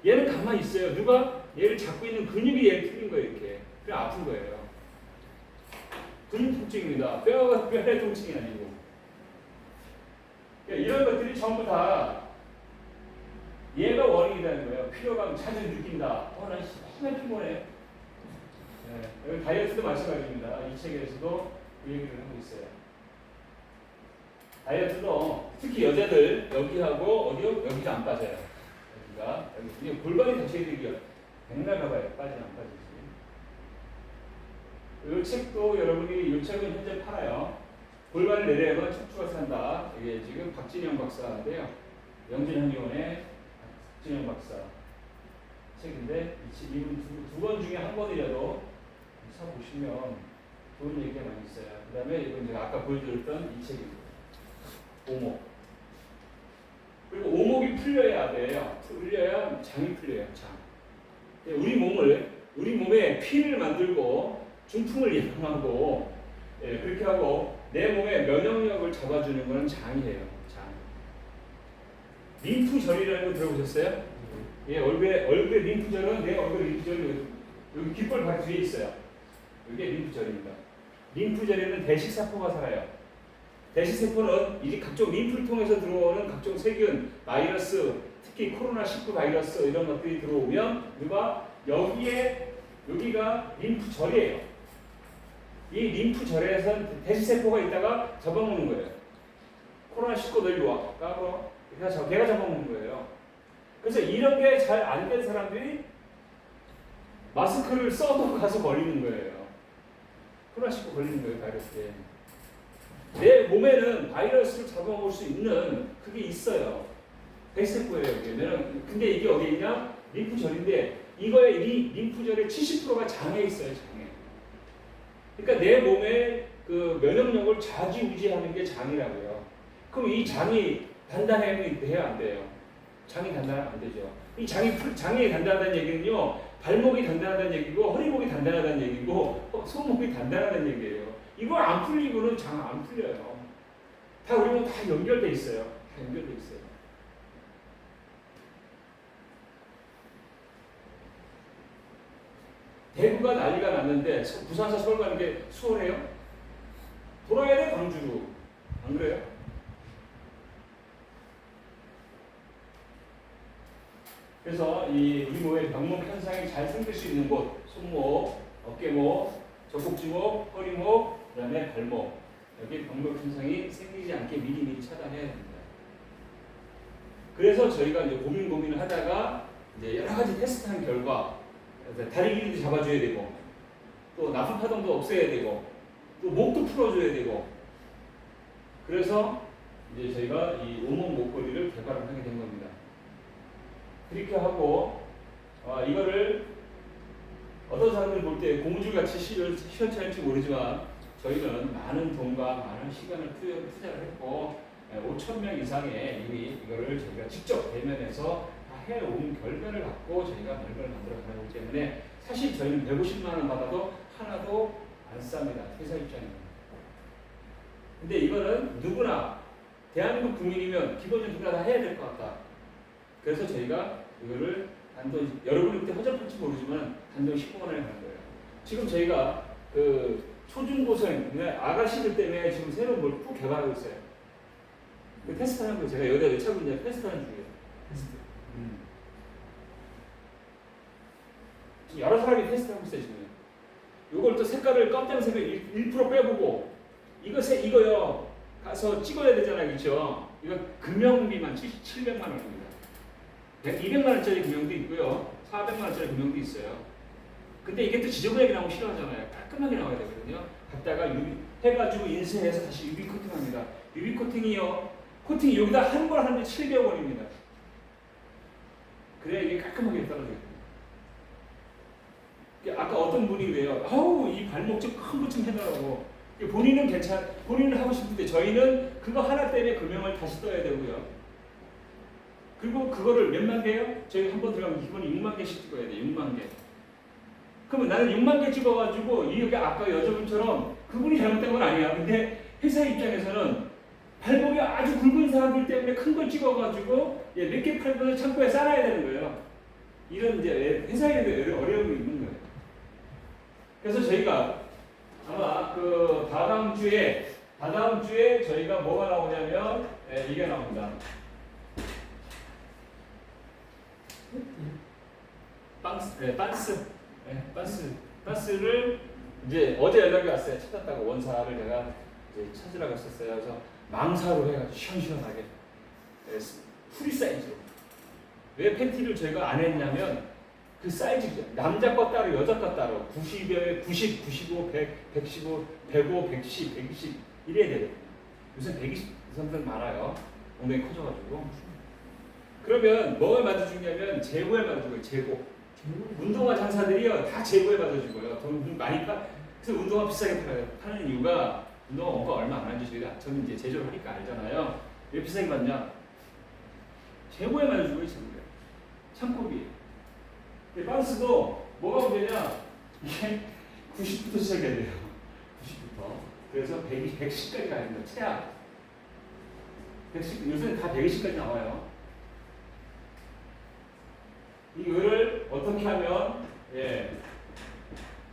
얘는 가만히 있어요. 누가 얘를 잡고 있는 근육이 얘를 틀린 거예요. 이렇게 그래 아픈 거예요. 근육 통증입니다. 뼈의 통증이 아니고 그러니까 이런 것들이 전부 다 얘가 원인이 되는 거예요. 피로감 자주 느낀다. 나 정말 피곤해. 네, 여기 다이어트도 마찬가지입니다. 이 책에서도 그 얘기를 하고 있어요. 다이어트도 특히 여자들 여기하고 어디요? 여기가 안 빠져요. 여기 골반이 다쳐야 되기요. 백날 가봐요. 빠지지 안 빠지지. 이 책도 여러분이 이 책은 현재 팔아요. 골반을 내려야만 척추가 산다. 이게 지금 박진영 박사인데요. 영진현의원의 박진영 박사 책인데 이분 두 번 중에 한 번이라도 사보시면 좋은 얘기가 많이 있어요. 그 다음에 이건 제가 아까 보여드렸던 이 책입니다. 오목. 그리고 오목이 풀려야 돼요. 풀려야 장이 풀려요. 장. 우리 몸에 피를 만들고 중풍을 예방하고 그렇게 하고 내 몸의 면역력을 잡아주는 것은 장이에요. 장. 림프절이라는 거 들어보셨어요? 예, 얼굴에 림프절은 내 얼굴 림프절이 여기 귓볼 바로 뒤에 있어요. 이게 림프절입니다. 림프절에는 대식세포가 살아요. 대식세포는 이제 각종 림프를 통해서 들어오는 각종 세균, 바이러스, 특히 코로나19 바이러스 이런 것들이 들어오면 누가 여기가 림프절이에요. 이 림프절에서 대식세포가 있다가 잡아먹는 거예요. 코로나19 너 일로 와. 까불어. 그래서 걔가 잡아먹는 거예요. 그래서 이런 게 잘 안 된 사람들이 마스크를 써도 가서 걸리는 거예요. 코로나19 걸리는 거예요, 바이러스에. 내 몸에는 바이러스를 잡아먹을 수 있는 그게 있어요. 대세포예요. 근데 이게 어디에 있냐? 림프절인데 이거의 림프절의 70%가 장에 있어요. 장에. 그러니까 내 몸의 그 면역력을 좌지우지하는 게 장이라고요. 그럼 이 장이 단단해야 안 돼요. 장이 단단하면 안 되죠. 이 장이 단단하다는 얘기는요. 발목이 단단하다는 얘기고 허리목이 단단하다는 얘기고 손목이 단단하다는 얘기예요. 이걸 안 풀리고는 장 안 풀려요. 다 우리 몸 다 연결돼 있어요. 다 연결돼 있어요. 대구가 난리가 났는데 부산에서 서울 가는 게 수월해요? 돌아야 돼 광주로. 안 그래요? 그래서 이 우리 몸의 병목 현상이 잘 생길 수 있는 곳, 손목, 어깨목, 젖꼭지목, 허리목, 그다음에 발목 여기 병목 현상이 생기지 않게 미리미리 차단해야 됩니다. 그래서 저희가 이제 고민을 하다가 이제 여러 가지 테스트한 결과 다리 길이도 잡아줘야 되고 또 나쁜 파동도 없애야 되고 또 목도 풀어줘야 되고 그래서 이제 저희가 이 오목 목걸이를 개발을 하게 된 겁니다. 그렇게 하고 이거를 어떤 사람들이 볼 때 고무줄같이 시원찮을지 모르지만 저희는 많은 돈과 많은 시간을 투자를 했고 5,000명 이상의 이미 이거를 저희가 직접 대면해서 다 해온 결과를 갖고 저희가 물건을 만들어 가는 거기 때문에 사실 저희는 150만 원 받아도 하나도 안 쌉니다. 회사 입장에는. 근데 이거는 누구나 대한민국 국민이면 기본적으로 누구나 다 해야 될 것 같다. 그래서 저희가 이거를 단돈 여러분이 그때 허접할지 모르지만 단돈 19만 원에 가는 거예요. 지금 저희가 그 초중고생 아가씨들 때문에 지금 새로운 걸 또 개발하고 있어요. 그 테스트하는 거 제가 여기다 차고 이제 테스트하는 중이에요. 테스트. 지금 여러 사람이 테스트하고 있어요 지금. 이걸 또 색깔을 깜짝색을 1% 빼보고 이거요 가서 찍어야 되잖아요, 그렇죠? 이거 금형비만 700만 원입니다. 200만 원짜리 금형도 있고요, 400만 원짜리 금형도 있어요. 근데 이게 또 지저분하게 나오면 싫어하잖아요. 깔끔하게 나와야 되거든요. 갖다가 해가지고 인쇄해서 다시 UV 코팅합니다. UV 코팅이요. 코팅이 여기다 한 번 하는데 700원입니다. 그래야 이게 깔끔하게 떨어져요. 아까 어떤 분이 왜요? 아우 이 발목 좀 큰 것 좀 해달라고. 본인은 본인은 하고 싶은데 저희는 그거 하나 때문에 금형을 다시 떠야 되고요. 그리고 그거를 몇만 개요? 저희 한 번 들어가면 기본 6만 개씩 찍어야 돼. 6만 개. 그러면 나는 6만 개 찍어가지고 이게 아까 여자분처럼 그분이 잘못된 건 아니야. 근데 회사 입장에서는 발목이 아주 굵은 사람들 때문에 큰 걸 찍어가지고 몇 개 팔고서 창고에 쌓아야 되는 거예요. 이런 이제 회사에 어려움이 있는 거예요. 그래서 저희가 아마 그 다다음 주에 저희가 뭐가 나오냐면 이게 나옵니다. 반스를 이제 어제 연락이 왔어요. 찾았다고 원사를 내가 이제 찾으라고 했었어요. 그래서 망사로 해가지고 시원시원하게 프리 사이즈로. 왜 팬티를 저희가 안 했냐면 그 사이즈 남자 거 따로 여자 거 따로 90에 90, 95, 100, 115, 105, 110, 120 이래야 돼요. 요새 120 사람들 많아요. 엉덩이 커져가지고. 그러면 뭐가 맞아주냐면 재고에 맞아주고요. 재고. 운동화 장사들이요 다 재고에 맞아주고요. 돈 많이 그래서 운동화 비싸게 파는 이유가 운동화 원가 얼마 안 하죠. 저는 이제 제조를 하니까 알잖아요. 왜 비싸게 받냐? 재고에 맞아주고요. 재고에. 창고비. 반스도 뭐가 문제냐? 이게 90부터 시작해야 돼요. 90부터. 그래서 110까지 가야 됩니다. 최악. 110, 요새는 다 120까지 나와요. 이거를 어떻게 하면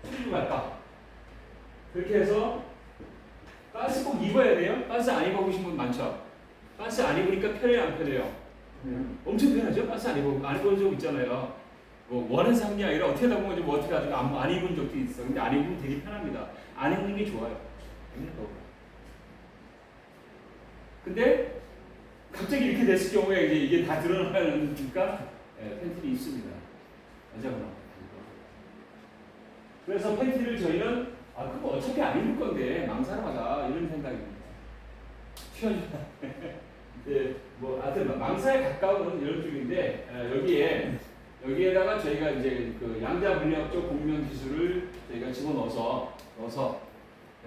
뿌리로 갈까? 그렇게 해서 반스 꼭 입어야 돼요. 반스 안 입어보신 분 많죠? 반스 안 입으니까 편해요, 안 편해요? 엄청 편하죠? 반스 안 입은 적 있잖아요. 뭐 원하는 상이 아니라 어떻게 하다 보면 뭐 어떻게 하다가 안 입은 적도 있어. 근데 안 입으면 되게 편합니다. 안 입는 게 좋아요. 입는 거. 근데 갑자기 이렇게 됐을 경우에 이게 다 드러나니까 팬티를 입습니다. 여자거나. 그래서 팬티를 저희는 그거 어차피 안 입을 건데 망사로 하자 이런 생각입니다. 튀어주다. 뭐 하여튼 망사에 가까운 이런 쪽인데 여기에다가 저희가 이제 그 양자 물리학적 공명 기술을 저희가 집어넣어서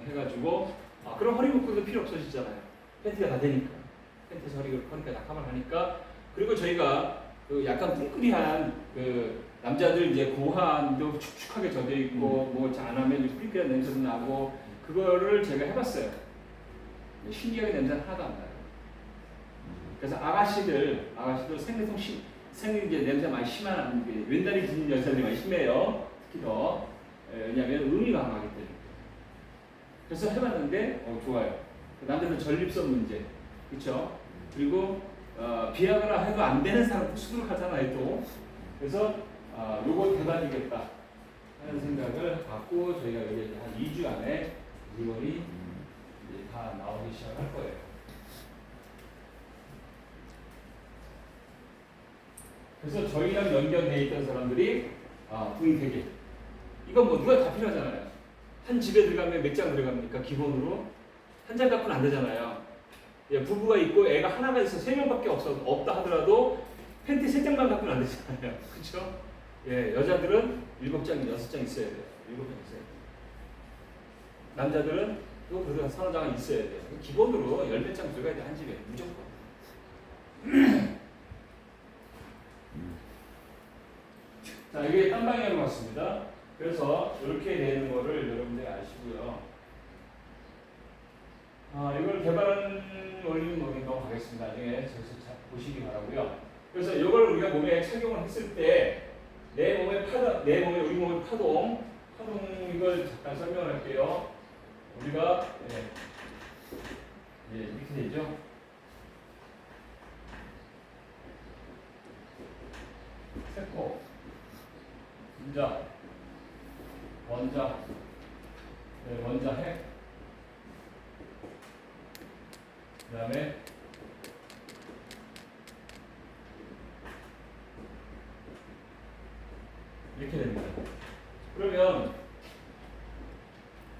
해가지고 그럼 허리 묶음도 필요 없어지잖아요. 팬티가 다 되니까. 팬티에서 허리가 다 커버하니까. 그리고 저희가 그 약간 뭉클이한 그 남자들 이제 고환도 축축하게 젖어 있고 뭐 안 하면 뿌리끼리 냄새도 나고 그거를 제가 해봤어요. 신기하게 냄새는 하나도 안 나요. 그래서 아가씨들 생리통 이제 냄새 많이 심한 왼다리 지닌 여자들이 많이 심해요. 특히 더 왜냐하면 음이 강하기 때문에. 그래서 해봤는데 좋아요. 남자들 전립선 문제, 그렇죠? 그리고 비하거나 해도 안 되는 사람도 수두룩하잖아요 또. 그래서 요거 대박이겠다 하는 생각을 갖고 저희가 이제 한 2주 안에 물건이 이제 다 나오기 시작할 거예요. 그래서 저희랑 연결되어 있던 사람들이 등이 되게 이건 뭐 누가 다 필요하잖아요. 한 집에 들어가면 몇 장 들어갑니까? 기본으로 한 장 갖고는 안 되잖아요. 부부가 있고 애가 하나가 있어 3명밖에 없다 하더라도 팬티 3장만 갖고는 안 되잖아요. 그렇죠? 여자들은 7장, 6장 있어야 돼요. 7장 있어야 돼요. 남자들은 또 그래도 3장은 있어야 돼요. 기본으로 10몇 장 들어가야 돼, 한 집에 무조건. 자, 이게 딴 방향으로 갔습니다. 그래서 이렇게 되는 거를 여러분들이 아시고요. 이걸 개발한 원리는 넘어가겠습니다. 나중에 저기서 보시기 바라고요. 그래서 이걸 우리가 몸에 착용을 했을 때 우리 몸의 파동 이걸 잠깐 설명을 할게요. 우리가 이렇게 되죠. 세포, 분자, 원자, 원자핵, 그 다음에 이렇게 됩니다. 그러면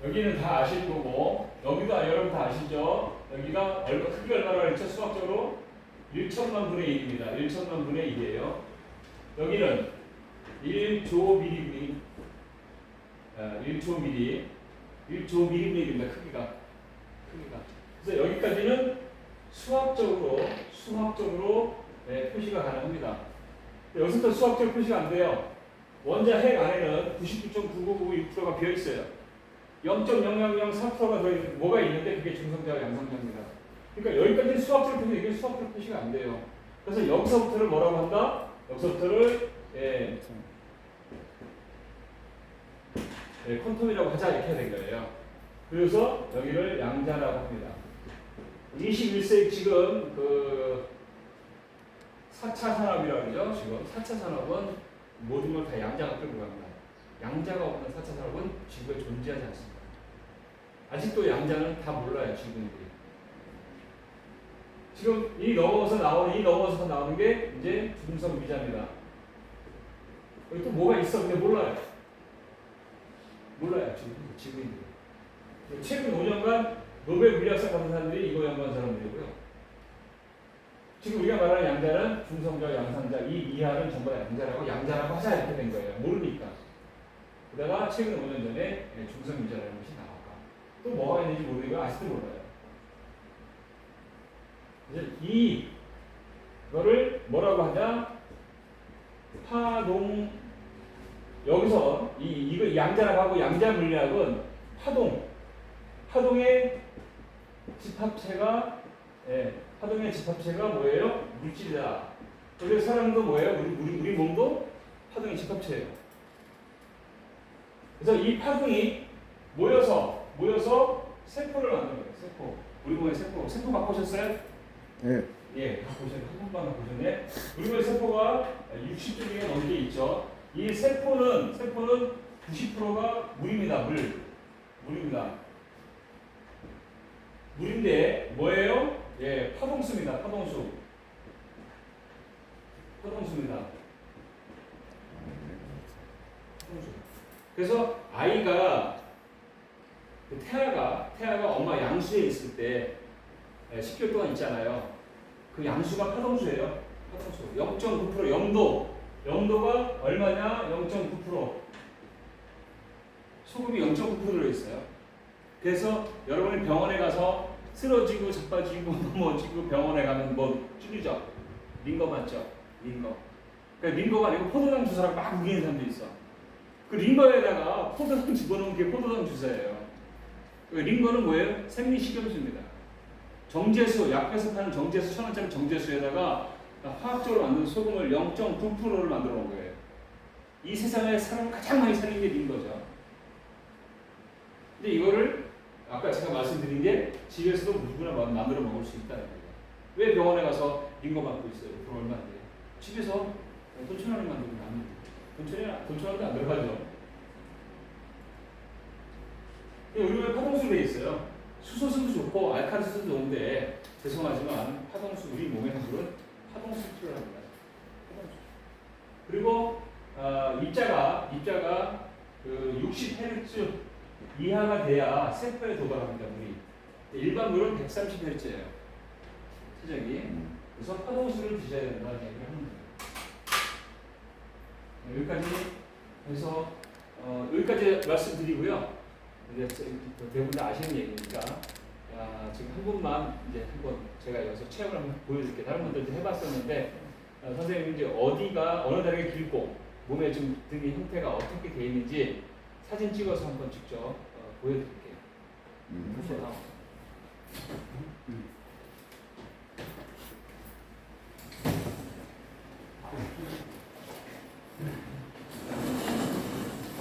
여기는 다 아실 거고, 여기도 여러분 다 아시죠? 여기가 크기가 얼마나 그랬죠? 수학적으로 1천만 분의 1입니다. 1천만 분의 1이에요. 여기는 1조 미리, 1조 미리, 1조 미리입니다. 크기가. 그래서 여기까지는 수학적으로 표시가 가능합니다. 여기서부터 수학적 표시가 안 돼요. 원자 핵 안에는 99.99926%가 비어 있어요. 0.0003%가 더 뭐가 있는데 그게 중성자와 양성자입니다. 그러니까 여기까지는 수학적 표시, 이게 수학적 표시가 안 돼요. 그래서 여기서부터를 뭐라고 한다? 여기서부터를 퀀텀이라고 하자 이렇게 해야 된 거예요. 그래서 여기를 양자라고 합니다. 21세기 지금 그 4차 산업이라고 그러죠. 지금 4차 산업은 모든 걸 다 양자가 끌고 갑니다. 양자가 없는 4차 산업은 지구에 존재하지 않습니다. 아직도 양자는 다 몰라요, 지구인들이. 지금 이 넘어서 나오는 게 이제 중성 미자입니다. 여기 또 뭐가 있어? 근데 몰라요. 지구인들이. 최근 5년간 노벨 물리학상 받은 사람들이 이거 연구한 사람들이고요. 지금 우리가 말하는 양자는 중성자, 양성자, 이 이하는 전부 다 양자라고 하자 이렇게 된 거예요. 모르니까. 그러다가 최근 5년 전에 중성미자라는 것이 나왔다. 또 뭐가 있는지 모르니까 아직도 몰라요. 그래서 이거를 뭐라고 하냐? 파동. 여기서 이거 양자라고 하고 양자 물리학은 파동의 집합체가 뭐예요? 물질이다. 그래서 사람도 뭐예요? 우리 몸도 파동의 집합체예요. 그래서 이 파동이 모여서 세포를 만드는 거예요. 세포. 우리 몸의 세포 갖고 오셨어요? 네. 예, 갖고 오셨네. 한 번만 갖고 오셨네. 우리 몸의 세포가 60조 개가 넘게 있죠. 이 세포는 90%가 물입니다. 물입니다. 물인데 뭐예요? 예, 파동수입니다. 파동수입니다. 그래서 아이가 태아가 엄마 양수에 있을 때 10개월 동안 있잖아요. 그 양수가 파동수예요. 파동수 0.9% 영도가 얼마냐? 0.9%. 소금이 0.9% 들어있어요. 그래서 여러분이 병원에 가서 쓰러지고 자빠지고 넘어지고 병원에 가면 뭐 찔리죠? 링거 맞죠? 링거. 그러니까 링거가 아니고 포도당 주사랑 막 우기는 사람도 있어. 그 링거에다가 포도당 집어넣은 게 포도당 주사예요. 그 링거는 뭐예요? 생리식염수입니다. 정제수, 약국에서 파는 정제수, 1,000원짜리 정제수에다가 화학적으로 만든 소금을 0.9%를 만들어 놓은 거예요. 이 세상에 사람을 가장 많이 살린 게 링거죠. 근데 이거를 아까 제가 말씀드린 게 집에서도 누구나 만들어 먹을 수 있다는 거예요. 왜 병원에 가서 링거 맞고 있어요? 그럼 얼마 안 돼요? 집에서 돈 1,000원을 만들면 안 돼요. 돈 1,000원도 안 들어가죠. 우리가 파동수로 돼 있어요. 수소수도 좋고 알칼리수도 좋은데 죄송하지만 우리 몸의 물은 파동수를 필요합니다. 파동수. 그리고 입자가 그 60Hz 이하가 돼야 세포에 도달합니다. 물이. 일반 물은 130Hz예요. 세적이. 그래서 파동수를 드셔야 된다는 얘기를 합니다. 여기까지 해서 여기까지 말씀드리고요. 이제 대부분 다 아시는 얘기니까 지금 한 분만 이제 한번 제가 여기서 체험을 한번 보여드릴게요. 다른 분들도 해봤었는데 선생님이 이제 어디가 어느 다리가 길고 몸에 좀 등의 형태가 어떻게 되어 있는지 사진 찍어서 한번 직접 보여드릴게요.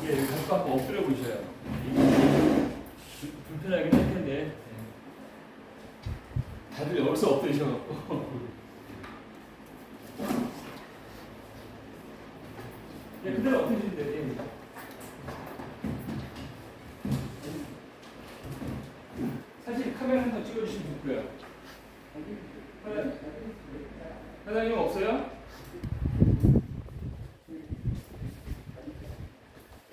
예, 여기 한번 엎드려 보셔요. 불편하긴 할 텐데 다들 여기서 엎드리셔갖고 네, 그대로 엎드리시면 됩니다. 사실 카메라 한번 찍어주시면 좋고요. 사장님 없어요?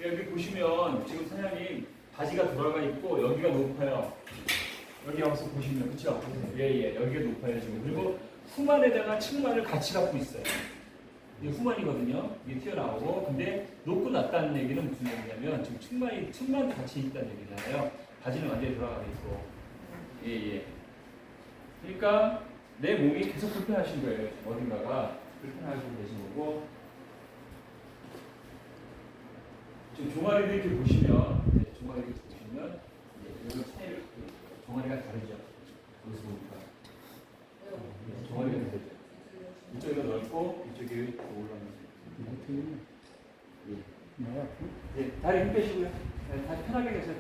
여기 보시면 지금 사장님 바지가 돌아가 있고 여기가 높아요. 여기 와서 보시면 그렇죠? 예, 여기가 높아요 지금. 그리고 후만에다가 측만을 같이 갖고 있어요. 이게 후만이거든요. 이게 튀어나오고 근데 높고 낮다는 얘기는 무슨 얘기냐면 지금 측만도 같이 있다는 얘기잖아요. 바지는 완전히 돌아가 있고. 예. 그러니까 내 몸이 계속 불편하신 거예요. 어딘가가 불편하시고 계신 거고. 지금 종아리를 이렇게 보시면, 종아리를 이렇게 보시면, 이런 차이를 갖고 있어요. 종아리가 다르죠. 여기서 보니까. 종아리가 다르죠. 이쪽이 넓고, 이쪽이 올라가는 거예요. 다리 힘 빼시고요. 다리 편하게 계세요.